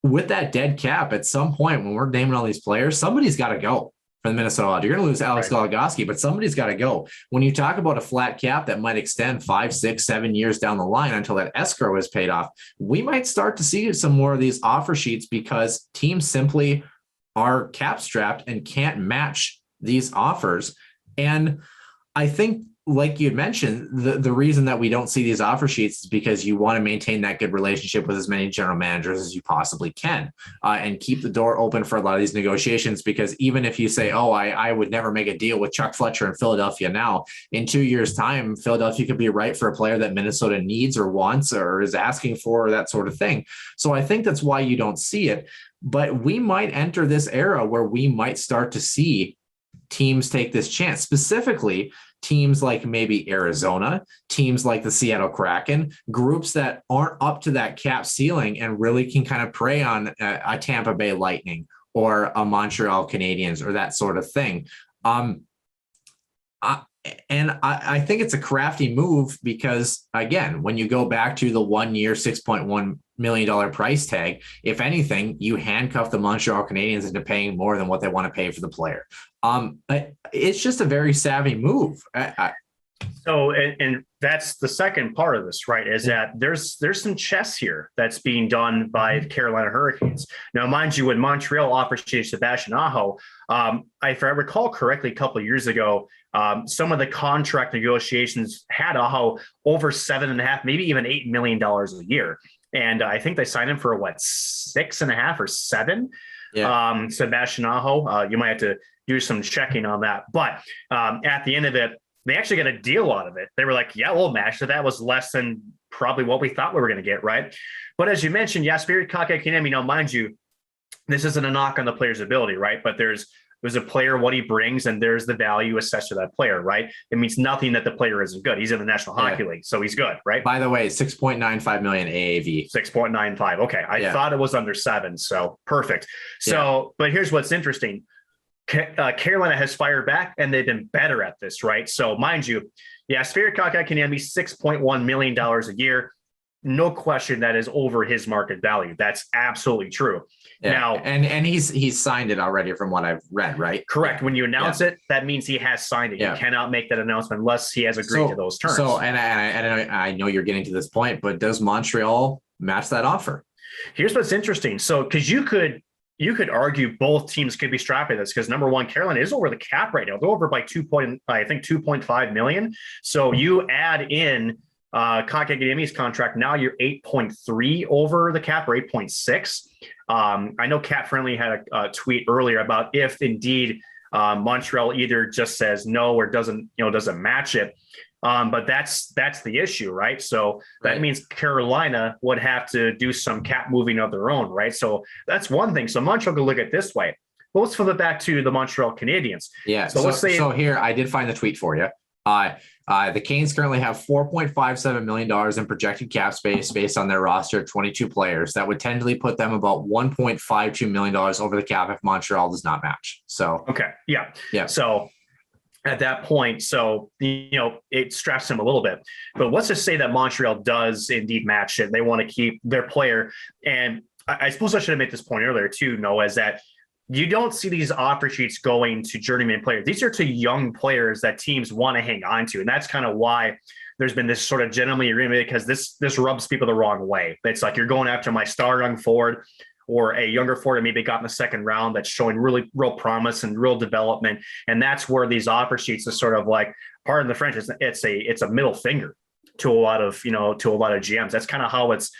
With that dead cap, at some point when we're naming all these players, somebody's got to go for the Minnesota Wild. You're going to lose Alex Goligoski, but somebody's got to go. When you talk about a flat cap that might extend 5, 6, 7 years down the line until that escrow is paid off, we might start to see some more of these offer sheets because teams simply are cap strapped and can't match these offers. And I think, like you had mentioned, the reason that we don't see these offer sheets is because you want to maintain that good relationship with as many general managers as you possibly can, and keep the door open for a lot of these negotiations. Because even if you say, oh, I would never make a deal with Chuck Fletcher in Philadelphia now, in 2 years' time, Philadelphia could be right for a player that Minnesota needs or wants or is asking for, or that sort of thing. So I think that's why you don't see it. But we might enter this era where we might start to see teams take this chance, specifically teams like maybe Arizona, teams like the Seattle Kraken, groups that aren't up to that cap ceiling and really can kind of prey on a Tampa Bay Lightning or a Montreal Canadiens or that sort of thing. I think it's a crafty move because, again, when you go back to the 1 year, $6.1 million price tag, if anything, you handcuff the Montreal Canadiens into paying more than what they want to pay for the player. It's just a very savvy move. So, and that's the second part of this, right? Is that there's some chess here that's being done by the Carolina Hurricanes. Now, mind you, when Montreal offered Sebastian Aho, if I recall correctly, a couple of years ago, some of the contract negotiations had Aho over $7.5, maybe even $8 million a year. And I think they signed him for what, 6.5 or 7? Yeah. Sebastian Aho, you might have to do some checking on that. But at the end of it, they actually got a deal out of it. They were like, yeah, we'll match. So that was less than probably what we thought we were going to get, right? But as you mentioned, Jesperi Kotkaniemi, now mind you, this isn't a knock on the player's ability, right? But there's a player, what he brings, and there's the value assessed to that player, right? It means nothing that the player isn't good. He's in the National Hockey League, so he's good, right? By the way, 6.95 million AAV. 6.95. Okay. I thought it was under 7. So perfect. So, but here's what's interesting. Carolina has fired back and they've been better at this, right? So mind you, Jesperi Kotkaniemi, $6.1 million a year. No question that is over his market value. That's absolutely true. Yeah. Now, and he's signed it already from what I've read, right? Correct. When you announce it, that means he has signed it. You cannot make that announcement unless he has agreed to those terms. So, and I know you're getting to this point, but does Montreal match that offer? Here's what's interesting. So, because you could argue both teams could be strapped at this because number one, Carolina is over the cap right now. They're over by 2.5 million. So you add in Kotkaniemi's contract. Now you're 8.3 over the cap, or 8.6. I know Cap Friendly had a tweet earlier about if indeed Montreal either just says no or doesn't match it. But that's the issue, right? So that means Carolina would have to do some cap moving of their own, right? So that's one thing. So Montreal could look at it this way. Well, let's flip it back to the Montreal Canadiens. Yeah. So let's say. So here, I did find the tweet for you. The Canes currently have $4.57 million in projected cap space based on their roster of 22 players. That would tentatively put them about $1.52 million over the cap if Montreal does not match. So okay, yeah. So at that point, it straps them a little bit. But let's just say that Montreal does indeed match it. They want to keep their player. And I suppose I should have made this point earlier too, Noah, is that you don't see these offer sheets going to journeyman players. These are to young players that teams want to hang on to. And that's kind of why there's been this sort of gentlemanly agreement, because this rubs people the wrong way. It's like you're going after my star young forward or a younger forward that maybe got in the second round that's showing real promise and real development. And that's where these offer sheets is sort of like, pardon the French, it's a middle finger to a lot of GMs. That's kind of how it's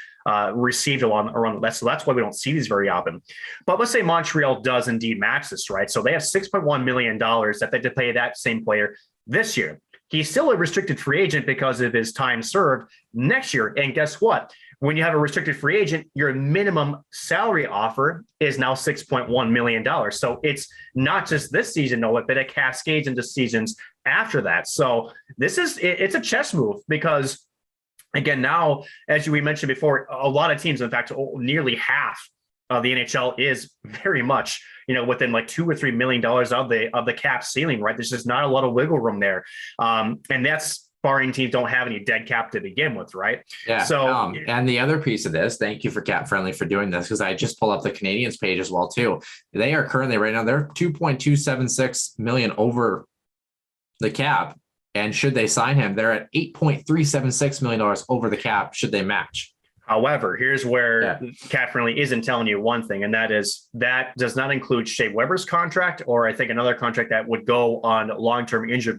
received around that. So that's why we don't see these very often. But let's say Montreal does indeed match this, right? So they have $6.1 million that they have to pay that same player this year. He's still a restricted free agent because of his time served next year. And guess what? When you have a restricted free agent, your minimum salary offer is now $6.1 million. So it's not just this season, Noah, but it cascades into seasons after that. So it's a chess move because, again, now, as we mentioned before, a lot of teams, in fact, nearly half of the NHL is very much, within like $2 or $3 million of the cap ceiling, right? There's just not a lot of wiggle room there. And that's barring teams don't have any dead cap to begin with, right? Yeah. So, and the other piece of this, thank you for Cap Friendly for doing this, because I just pulled up the Canadiens page as well too. They are currently right now, they're 2.276 million over the cap. And should they sign him, they're at $8.376 million over the cap should they match. However, here's where Cap Friendly isn't telling you one thing, and that is that does not include Shea Weber's contract, or I think another contract that would go on long-term injured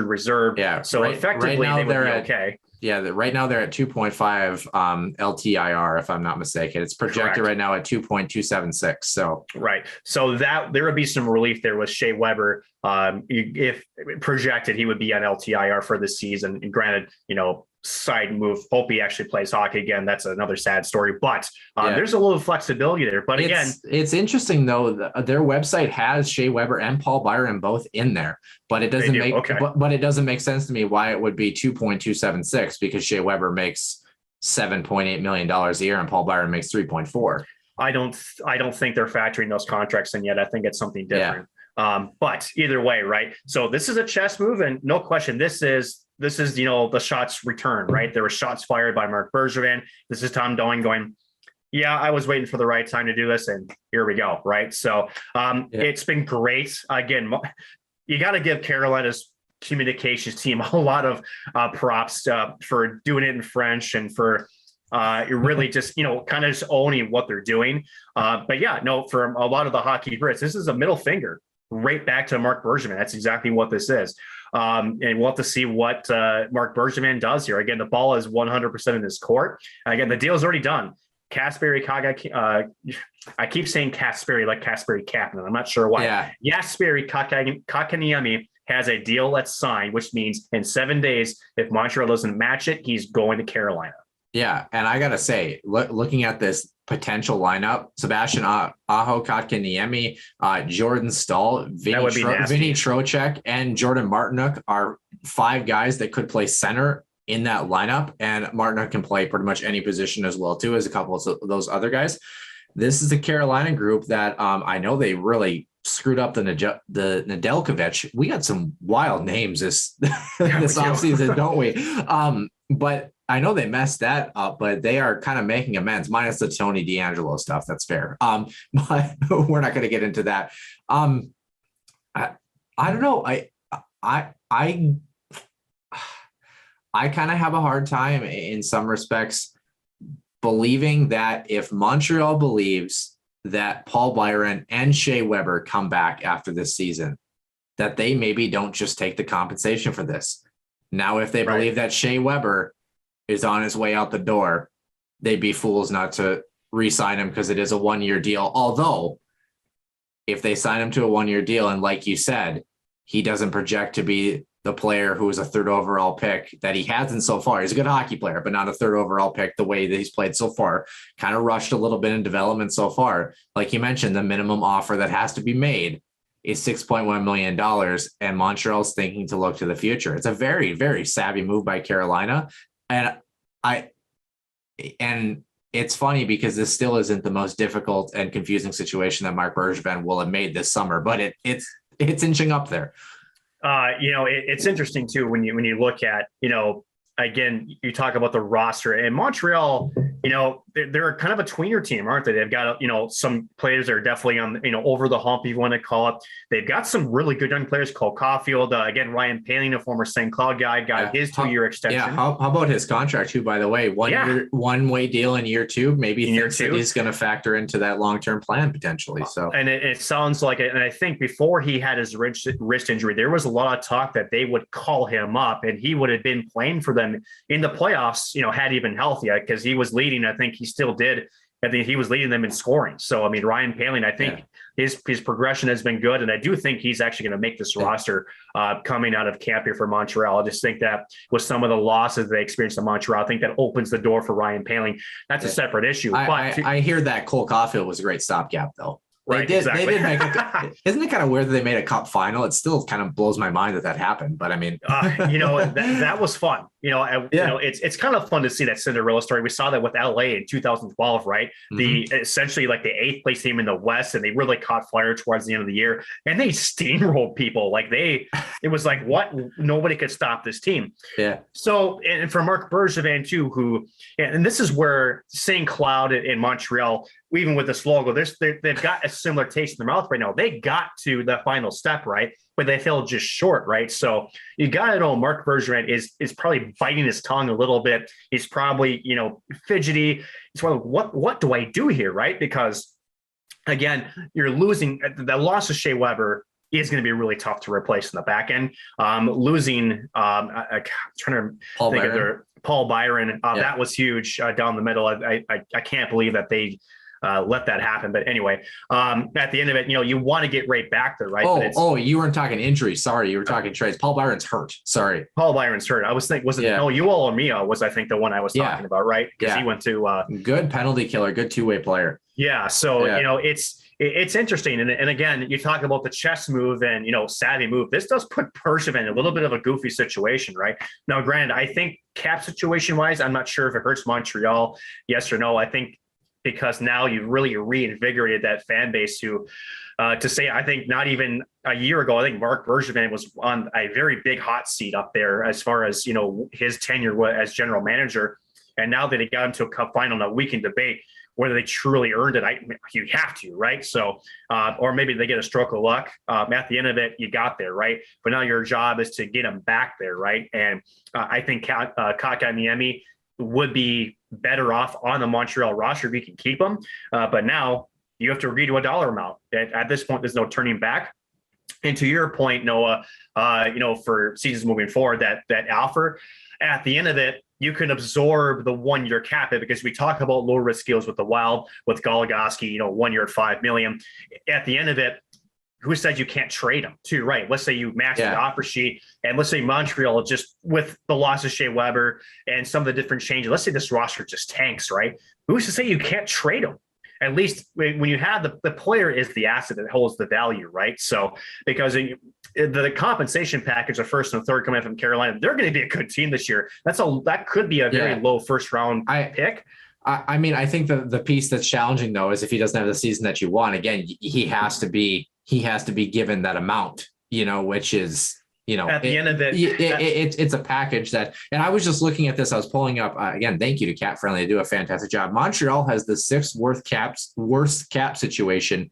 reserve. Yeah. So effectively, right now they would be okay. Yeah, right now they're at 2.5 LTIR, if I'm not mistaken. It's projected right now at 2.276. So right. So that there would be some relief there with Shea Weber. If projected, he would be on LTIR for this season. And granted, side move. Hope he actually plays hockey again. That's another sad story, but there's a little flexibility there. But it's interesting though. Their website has Shea Weber and Paul Byron both in there, but it doesn't but it doesn't make sense to me why it would be 2.276 because Shea Weber makes $7.8 million a year and Paul Byron makes 3.4. I don't think they're factoring those contracts in yet. I think it's something different. But either way, right? So this is a chess move, and no question, this is the shots return, right? There were shots fired by Marc Bergevin. This is Tom Doing going, yeah, I was waiting for the right time to do this, and here we go, right? So it's been great. Again, you got to give Carolina's communications team a lot of props for doing it in French and for really just, kind of just owning what they're doing. But yeah, no, for a lot of the hockey Brits, this is a middle finger right back to Marc Bergevin. That's exactly what this is. And we'll have to see what Marc Bergevin does here. Again, the ball is 100% in his court. Again, the deal is already done. Kasperi I keep saying Kasperi like Kasperi Kapanen. I'm not sure why. Yeah. Kasperi Kotkaniemi has a deal that's signed, which means in 7 days, if Montreal doesn't match it, he's going to Carolina. Yeah, and I gotta say, looking at this potential lineup, Sebastian Aho, Kotkaniemi, Jordan Staal, Vinny Trocheck, and Jordan Martinook are 5 guys that could play center in that lineup, and Martinook can play pretty much any position as well too as a couple of those other guys. This is a Carolina group that I know they really screwed up the Nedeljkovic. We got some wild names this offseason, don't we? But I know they messed that up, but they are kind of making amends, minus the Tony DeAngelo stuff. That's fair. But we're not going to get into that. I don't know. I kind of have a hard time in some respects believing that if Montreal believes that Paul Byron and Shea Weber come back after this season, that they maybe don't just take the compensation for this. Now, if they believe that Shea Weber is on his way out the door, they'd be fools not to re-sign him because it is a 1-year deal. Although, if they sign him to a 1-year deal, and like you said, he doesn't project to be the player who is a 3rd overall pick that he hasn't so far. He's a good hockey player, but not a 3rd overall pick the way that he's played so far. Kind of rushed a little bit in development so far. Like you mentioned, the minimum offer that has to be made is $6.1 million, and Montreal's thinking to look to the future. It's a very, very savvy move by Carolina. And it's funny because this still isn't the most difficult and confusing situation that Marc Bergevin will have made this summer, but it's inching up there. It's interesting too when you look at, again, you talk about the roster and Montreal, they're kind of a tweener team, aren't they? They've got, some players that are definitely on, over the hump, if you want to call it. They've got some really good young players. Cole Caulfield, again, Ryan Paling, a former St. Cloud guy, got his 2-year extension. Yeah. How about his contract too, by the way, one-way deal in year 2, maybe in year 2, he's going to factor into that long-term plan potentially. So, and it sounds like it. And I think before he had his wrist injury, there was a lot of talk that they would call him up and he would have been playing for them in the playoffs, had he been healthy, because he was leading. I think he still did. I think he was leading them in scoring. So, I mean, Ryan Paling, I think his progression has been good. And I do think he's actually going to make this roster coming out of camp here for Montreal. I just think that with some of the losses they experienced in Montreal, I think that opens the door for Ryan Paling. That's a separate issue. I hear that Cole Caulfield was a great stopgap, though. Right, they did. exactly. They did make isn't it kind of weird that they made a cup final? It still kind of blows my mind that happened. But I mean, that was fun. It's kind of fun to see that Cinderella story. We saw that with LA in 2012, right? Mm-hmm. Essentially like the 8th place team in the West, and they really caught fire towards the end of the year, and they steamrolled people. It was like, what? Nobody could stop this team. Yeah. So, and for Marc Bergevin too, and this is where St. Cloud in Montreal, even with this logo, they've got a similar taste in their mouth right now. They got to the final step, right? But they fell just short, right? So you got to know Marc Bergevin is probably biting his tongue a little bit. He's probably, fidgety. He's like, what do I do here, right? Because, again, you're losing. The loss of Shea Weber is going to be really tough to replace in the back end. Losing, I'm trying to think of Paul Byron, that was huge down the middle. I can't believe that they let that happen. But anyway, at the end of it, you want to get right back there, right? You weren't talking injury. Sorry, you were talking trades. Paul Byron's hurt. Sorry. Paul Byron's hurt. I was thinking, was it Yoel Armia was, I think, the one I was talking about, right? Because he went to good penalty killer, good two-way player. Yeah. So, it's interesting. And again, you talk about the chess move and, savvy move. This does put Bergevin in a little bit of a goofy situation, right? Now, granted, I think cap situation wise, I'm not sure if it hurts Montreal, yes or no. I think because now you've really reinvigorated that fan base to say, I think not even a year ago, I think Marc Bergevin was on a very big hot seat up there as far as, his tenure as general manager. And now that he got into a cup final, now we can debate whether they truly earned it. You have to, right? So, or maybe they get a stroke of luck. At the end of it, you got there, right? But now your job is to get them back there, right? And I think Kotkaniemi would be better off on the Montreal roster if you can keep him. But now you have to agree to a dollar amount. At this point, there's no turning back. And to your point, Noah, for seasons moving forward, that offer, at the end of it, you can absorb the 1 year cap hit because we talk about low risk deals with the Wild, with Goligoski, 1 year at $5 million. At the end of it, who said you can't trade him too, right? Let's say you match the offer sheet, and let's say Montreal just with the loss of Shea Weber and some of the different changes, let's say this roster just tanks, right? Who's to say you can't trade him? At least when you have the player is the asset that holds the value, right? So because the compensation package of first and third coming from Carolina, they're going to be a good team this year. That could be a very low first round pick. I mean, I think the piece that's challenging though is if he doesn't have the season that you want, again, he has to be given that amount, which is. At the end of it, it's a package that, and I was just looking at this. I was pulling up again. Thank you to Cap Friendly; they do a fantastic job. Montreal has the sixth worst cap situation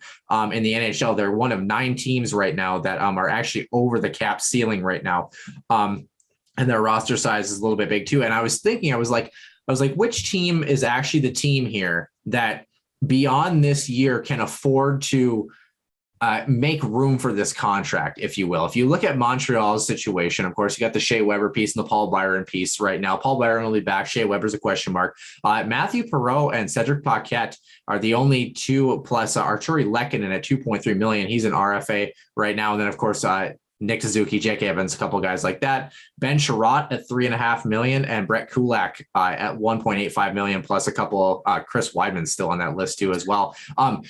in the NHL. They're one of 9 teams right now that are actually over the cap ceiling right now, and their roster size is a little bit big too. And I was thinking, I was like, which team is actually the team here that beyond this year can afford to make room for this contract, if you will. If you look at Montreal's situation, of course, you got the Shea Weber piece and the Paul Byron piece right now. Paul Byron will be back. Shea Weber's a question mark. Matthew Perreault and Cedric Paquette are the only two, plus Arturi Lehkonen at $2.3 million. He's an RFA right now. And then, of course, Nick Suzuki, Jake Evans, a couple of guys like that. Ben Sherratt at $3.5 million and Brett Kulak at $1.85 million, plus a couple of Chris Weidman still on that list too as well.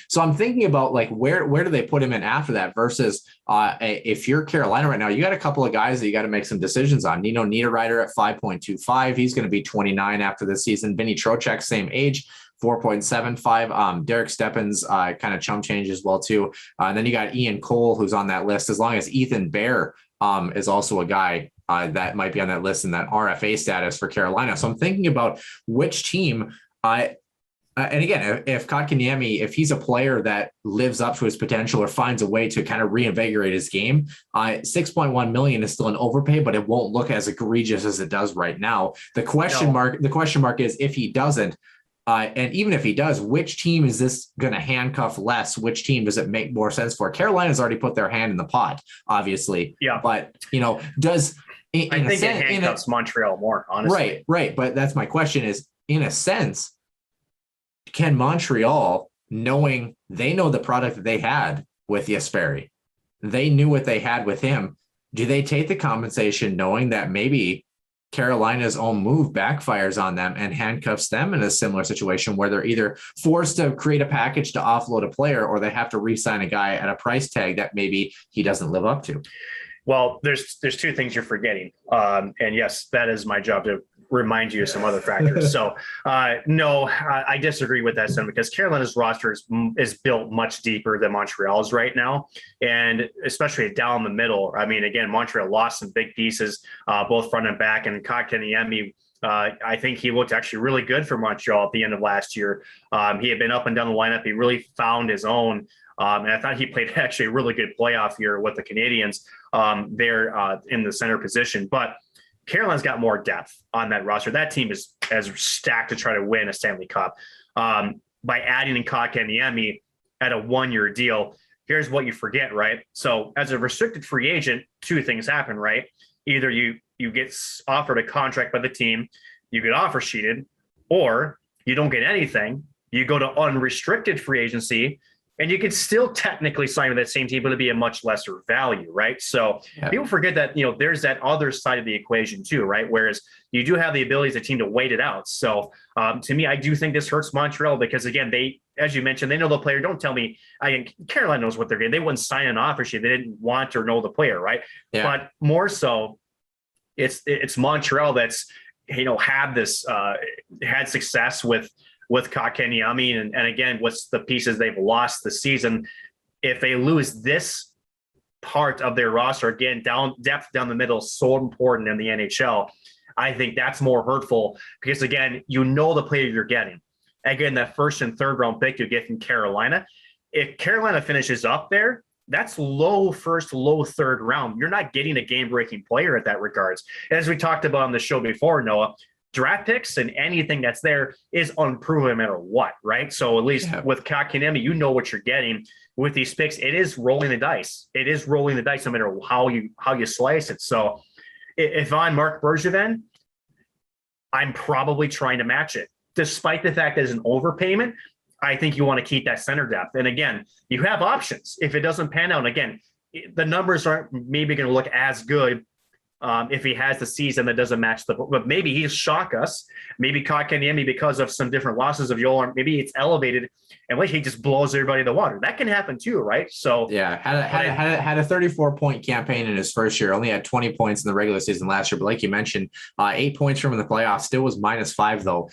So I'm thinking about like where do they put him in after that versus if you're Carolina right now, you got a couple of guys that you got to make some decisions on. Nino Niederreiter at 5.25. He's going to be 29 after this season. Vinny Trocheck, same age. 4.75. Derek Steppins kind of chump change as well too. And then you got Ian Cole, who's on that list, as long as Ethan Bear is also a guy that might be on that list in that RFA status for Carolina. So I'm thinking about which team. And again, if Kotkaniemi, if he's a player that lives up to his potential or finds a way to kind of reinvigorate his game, $6.1 million is still an overpay, but it won't look as egregious as it does right now. The question mark is if he doesn't. And even if he does, which team is this going to handcuff less? Which team does it make more sense for? Carolina's already put their hand in the pot, obviously. Yeah. But, I think it handcuffs Montreal more, honestly. Right. But that's my question is, in a sense, can Montreal, knowing they know the product that they had with Jesperi, they knew what they had with him, do they take the compensation knowing that maybe Carolina's own move backfires on them and handcuffs them in a similar situation where they're either forced to create a package to offload a player or they have to re-sign a guy at a price tag that maybe he doesn't live up to? Well, there's 2 things you're forgetting. And yes, that is my job to remind you of some other factors. So no, I disagree with that sentiment because Carolina's roster is built much deeper than Montreal's right now. And especially down the middle. I mean, again, Montreal lost some big pieces, both front and back, and Kotkaniemi, I think he looked actually really good for Montreal at the end of last year. He had been up and down the lineup. He really found his own. And I thought he played actually a really good playoff year with the Canadiens there in the center position. But Carolina's got more depth on that roster. That team is as stacked to try to win a Stanley Cup. By adding in Kotkaniemi at a 1-year deal, here's what you forget, right? So as a restricted free agent, 2 things happen, right? Either you get offered a contract by the team, you get offer sheeted, or you don't get anything You go to unrestricted free agency, and you could still technically sign with that same team, but it'd be a much lesser value, right? So people forget that, there's that other side of the equation too, right? Whereas you do have the ability as a team to wait it out. So to me, I do think this hurts Montreal because, again, they, as you mentioned, they know the player. Don't tell me, Carolina knows what they're getting. They wouldn't sign an offer sheet. They didn't want or know the player, right? Yeah. But more so, it's Montreal that's, had success with Kotkaniemi, and again, what's the pieces they've lost this season. If they lose this part of their roster, again, depth down the middle is so important in the NHL. I think that's more hurtful because, again, the player you're getting. Again, that first and third round pick you get from Carolina. If Carolina finishes up there, that's low first, low third round. You're not getting a game-breaking player at that regards. As we talked about on the show before, Noah, draft picks and anything that's there is unproven no matter what, right? So at least with Kotkaniemi, you know what you're getting. With these picks, it is rolling the dice. It is rolling the dice no matter how you slice it. So if I'm Marc Bergevin, I'm probably trying to match it. Despite the fact that it's an overpayment, I think you want to keep that center depth. And again, you have options. If it doesn't pan out, and again, the numbers aren't maybe going to look as good if he has the season that doesn't match but maybe he'll shock us. Maybe Kotkaniemi, because of some different losses of Joel, maybe it's elevated and he just blows everybody in the water. That can happen too, right? So had a 34-point campaign in his first year. Only had 20 points in the regular season last year, but like you mentioned, 8 points from in the playoffs. Still was -5 though,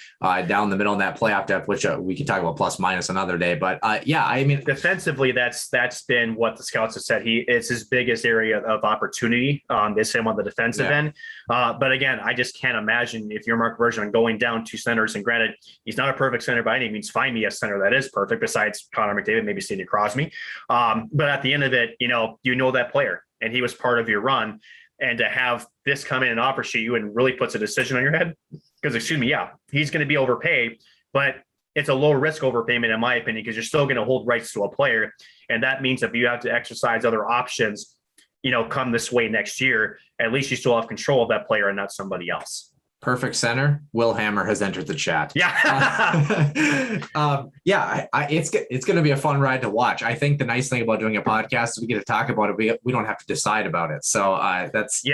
down the middle in that playoff depth, which we can talk about plus minus another day. But I mean, defensively, that's been what the scouts have said. It's his biggest area of opportunity. Is him on the defensive end. But again, I just can't imagine if you're Marc Bergevin going down 2 centers, and granted, he's not a perfect center by any means. Find me a center that is perfect besides Connor McDavid, maybe Sidney Crosby. But at the end of it, that player and he was part of your run, and to have this come in and offer sheet you and really puts a decision on your head because, he's going to be overpaid, but it's a low risk overpayment in my opinion, because you're still going to hold rights to a player. And that means if you have to exercise other options, come this way next year, at least you still have control of that player and not somebody else. Perfect center. Will Hammer has entered the chat. It's going to be a fun ride to watch. I think the nice thing about doing a podcast is we get to talk about it. We don't have to decide about it. So that's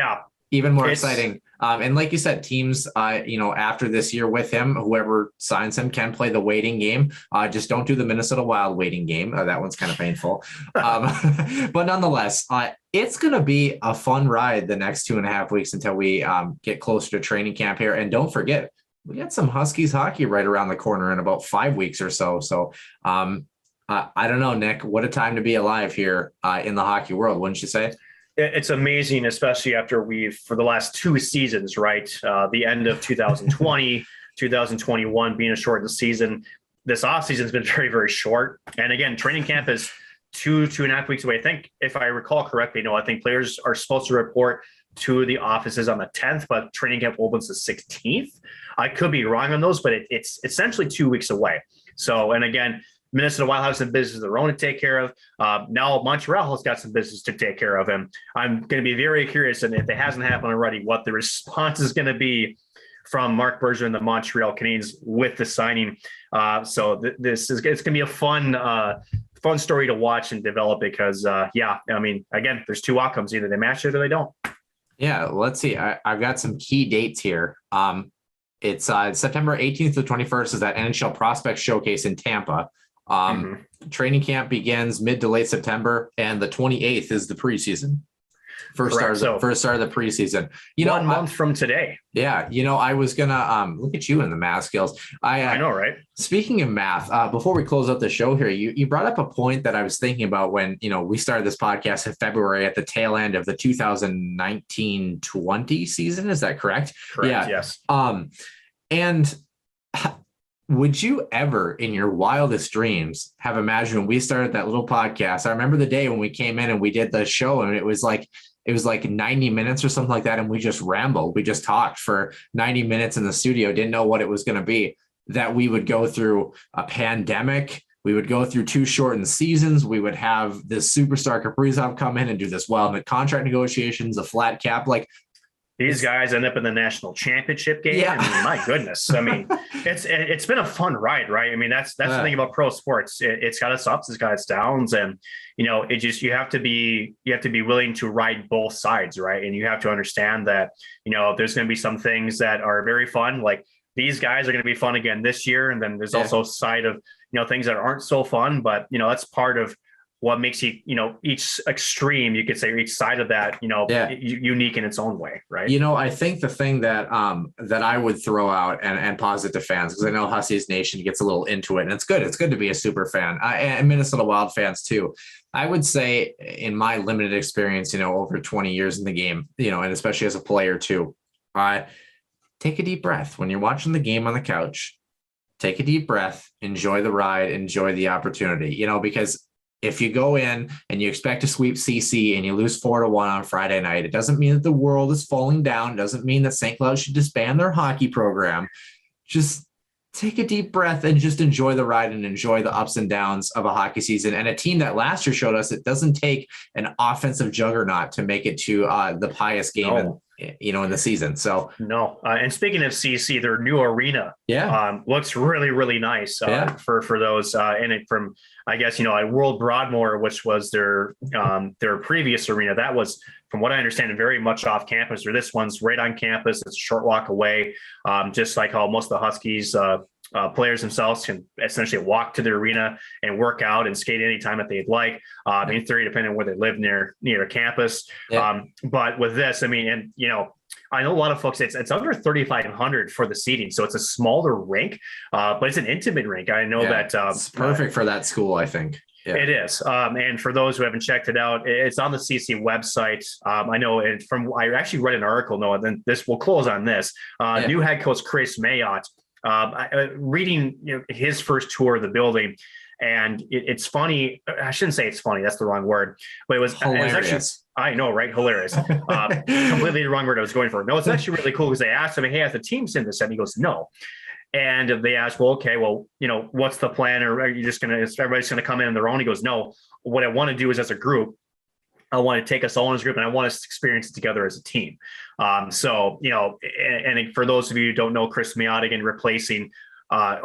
even more exciting. And like you said, teams, after this year with him, whoever signs him can play the waiting game. Just don't do the Minnesota Wild waiting game. That one's kind of painful. But nonetheless, it's going to be a fun ride the next 2.5 weeks until we get closer to training camp here. And don't forget, we got some Huskies hockey right around the corner in about 5 weeks or so. So I don't know, Nick, what a time to be alive here in the hockey world, wouldn't you say? It's amazing, especially after for the last 2 seasons, right? The end of 2020, 2021 being a shortened season. This offseason has been very, very short. And again, training camp is 2.5 weeks away. I think if I recall correctly, I think players are supposed to report to the offices on the 10th, but training camp opens the 16th. I could be wrong on those, but it's essentially 2 weeks away. So, and again, Minnesota Wild have some business of their own to take care of. Now Montreal has got some business to take care of. And I'm going to be very curious, and if it hasn't happened already, what the response is going to be from Marc Bergevin and the Montreal Canadiens with the signing. It's going to be a fun story to watch and develop because, again, there's 2 outcomes. Either they match it or they don't. Yeah, let's see. I've got some key dates here. It's September 18th to 21st is that NHL Prospect Showcase in Tampa. Training camp begins mid to late September, and the 28th is the preseason. First start of the preseason. 1 month from today. Yeah. I was gonna look at you in the math skills. I know, right? Speaking of math, before we close out the show here, you brought up a point that I was thinking about when we started this podcast in February at the tail end of the 2019-20 season. Is that correct? Correct. Yeah. Yes. And would you ever in your wildest dreams have imagined when we started that little podcast? I remember the day when we came in and we did the show, and it was like 90 minutes or something like that. And we just rambled. We just talked for 90 minutes in the studio, didn't know what it was going to be, that we would go through a pandemic. We would go through 2 shortened seasons. We would have this superstar Kaprizov come in and do this wild contract negotiations, a flat cap. Like, These guys end up in the national championship game. Yeah. I mean, my goodness. I mean, it's been a fun ride, right? I mean, that's the thing about pro sports. It's got its ups, it's got its downs, and it just you have to be willing to ride both sides, right? And you have to understand that there's going to be some things that are very fun, like these guys are going to be fun again this year, and then there's also a side of things that aren't so fun, but that's part of what makes each extreme, you could say, each side of that, unique in its own way, right? I think the thing that I would throw out and posit to fans, because I know Huskies Nation gets a little into it, and it's good. It's good to be a super fan, and Minnesota Wild fans too. I would say, in my limited experience, over 20 years in the game, and especially as a player too, take a deep breath when you're watching the game on the couch. Take a deep breath, enjoy the ride, enjoy the opportunity. Because if you go in and you expect to sweep CC and you lose 4-1 on Friday night, it doesn't mean that the world is falling down. It doesn't mean that St. Cloud should disband their hockey program. Just take a deep breath and just enjoy the ride and enjoy the ups and downs of a hockey season. And a team that last year showed us it doesn't take an offensive juggernaut to make it to the highest game in the season. So no. And speaking of CC, their new arena looks really, really nice for those in it from, I guess, at World Broadmoor, which was their previous arena. That was, from what I understand, very much off campus, or this one's right on campus. It's a short walk away. Just like how most of the Huskies players themselves can essentially walk to the arena and work out and skate anytime that they'd like, in theory, depending on where they live near campus. But with this, I mean, and I know a lot of folks, it's under 3,500 for the seating. So it's a smaller rink, but it's an intimate rink. I know that it's perfect for that school, I think. Yeah. It is. And for those who haven't checked it out, it's on the CC website. I know I actually read an article, Noah, then we'll close on this. New head coach Chris Mayotte, reading his first tour of the building, and it's funny. I shouldn't say it's funny. That's the wrong word. But it was actually, I know, right? Hilarious. Completely the wrong word I was going for. No, it's actually really cool because they asked him, "Hey, has the team seen this?" And he goes, "No." And they asked, "Well, okay, what's the plan? Or are you just everybody's going to come in on their own?" He goes, "No. What I want to do is, as a group, I want to take us all in as a group, and I want us to experience it together as a team." So, and for those of you who don't know, Chris Mayotte, again, replacing, why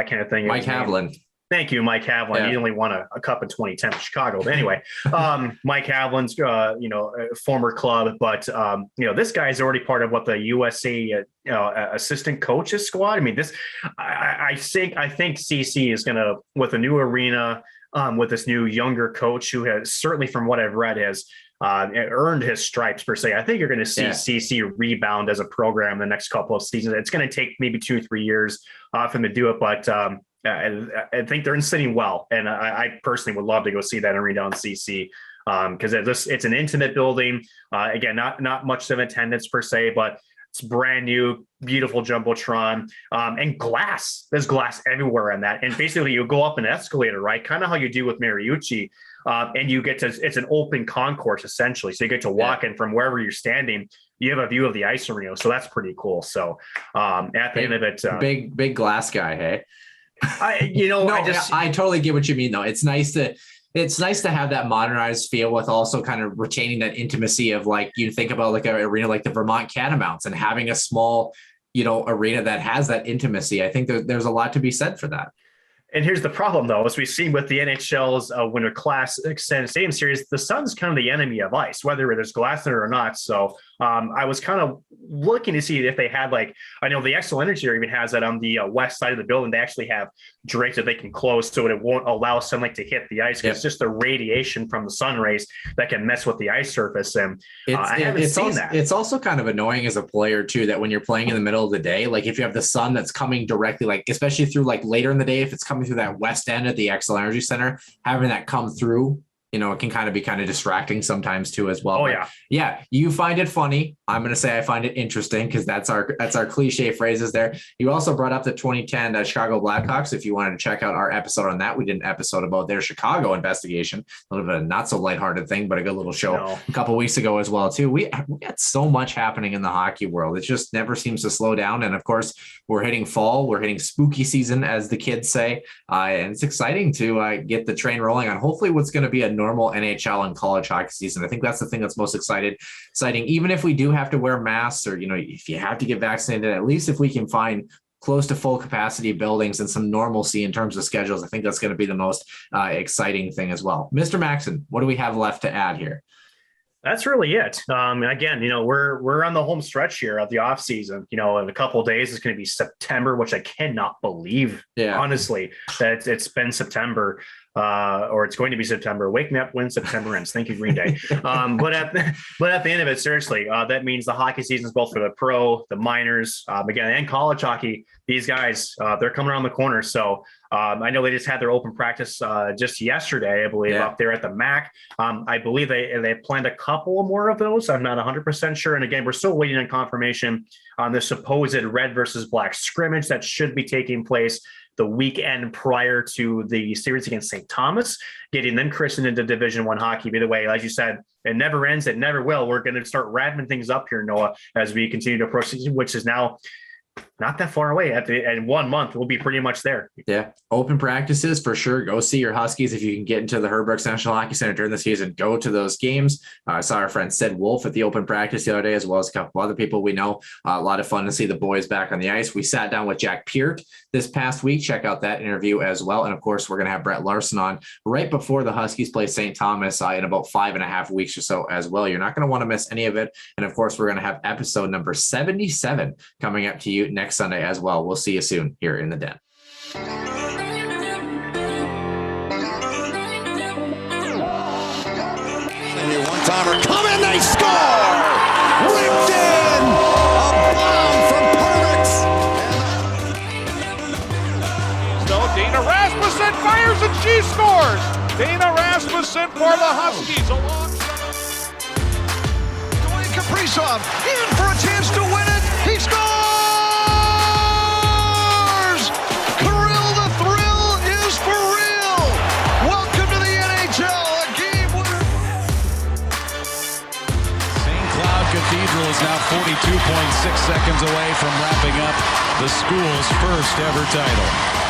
can't I think? Mike Havlin. Thank you, Mike Havlin. Yeah. He only won a cup in 2010 in Chicago. But anyway, Mike Havlin's, former club, but this guy's already part of what the USA assistant coaches squad. I mean, I think CC is going to, with a new arena, with this new younger coach who has certainly, from what I've read, has earned his stripes per se. I think you're going to see CC rebound as a program the next couple of seasons. It's going to take maybe 2 or 3 years for them to do it, but I think they're sitting well. And I personally would love to go see that arena on CC because it's an intimate building. Again, not much of attendance per se, but it's brand new, beautiful jumbotron, and glass. There's glass everywhere in that. And basically you go up an escalator, right? Kind of how you do with Mariucci. And you get to, it's an open concourse essentially. So you get to walk in from wherever you're standing, you have a view of the ice arena. So that's pretty cool. So at the end of it, big glass guy. Hey, I totally get what you mean though. It's nice to have that modernized feel with also kind of retaining that intimacy of, like, you think about like an arena like the Vermont Catamounts and having a small, arena that has that intimacy. I think there's a lot to be said for that. And here's the problem, though, as we've seen with the NHL's Winter Class Extended Stadium Series, the sun's kind of the enemy of ice, whether there's glass in it or not. So I was kind of looking to see if they had, like, I know the Eichel Energy even has that on the west side of the building. They actually have drapes that they can close so it won't allow sunlight to hit the ice. It's just the radiation from the sun rays that can mess with the ice surface. And I haven't seen that. It's also kind of annoying as a player, too, that when you're playing in the middle of the day, like if you have the sun that's coming directly, like especially through like later in the day, if it's coming through that west end at the Eichel Energy Center, having that come through, it can kind of be distracting sometimes too as well. Oh, but yeah. You find it funny. I'm going to say I find it interesting because that's our cliche phrases there. You also brought up the 2010 Chicago Blackhawks. If you wanted to check out our episode on that, we did an episode about their Chicago investigation, a little bit of not so lighthearted thing, but a good little show a couple of weeks ago as well too. We got so much happening in the hockey world. It just never seems to slow down. And of course we're hitting fall, we're hitting spooky season, as the kids say. And it's exciting to get the train rolling on hopefully what's going to be a normal NHL and college hockey season. I think that's the thing that's most exciting, even if we do have to wear masks or, if you have to get vaccinated, at least if we can find close to full capacity buildings and some normalcy in terms of schedules, I think that's going to be the most exciting thing as well. Mr. Maxson, what do we have left to add here? That's really it. Again, we're on the home stretch here of the off season. In a couple of days, it's going to be September, which I cannot believe, honestly, that it's been September. Or it's going to be September. Wake me up when September ends. Thank you, Green Day. But at the end of it, seriously, that means the hockey seasons, both for the pro, the minors, again, and college hockey. These guys, they're coming around the corner. So I know they just had their open practice just yesterday, I believe, up there at the MAC. I believe they planned a couple more of those. I'm not 100% sure. And again, we're still waiting on confirmation on the supposed red versus black scrimmage that should be taking place the weekend prior to the series against St. Thomas, getting them christened into Division I hockey. By the way, as you said, it never ends. It never will. We're going to start wrapping things up here, Noah, as we continue to approach season, which is now not that far away. In 1 month, we'll be pretty much there. Yeah. Open practices for sure. Go see your Huskies. If you can get into the Herberg National Hockey Center during the season, go to those games. I saw our friend Sid Wolf at the open practice the other day, as well as a couple other people we know. A lot of fun to see the boys back on the ice. We sat down with Jack Peart this past week. Check out that interview as well. And of course, we're going to have Brett Larson on right before the Huskies play St. Thomas in about 5.5 weeks or so as well. You're not going to want to miss any of it. And of course, we're going to have episode number 77 coming up to you next Sunday as well. We'll see you soon here in the Den. One-timer coming, they score! Ripped in! A bomb from Permix! So Dana Rasmussen fires and she scores! Dana Rasmussen for the Huskies alongside Kaprizov in for a chance to win it! He scores! Kirill, the thrill is for real! Welcome to the NHL, a game winner! St. Cloud Cathedral is now 42.6 seconds away from wrapping up the school's first ever title.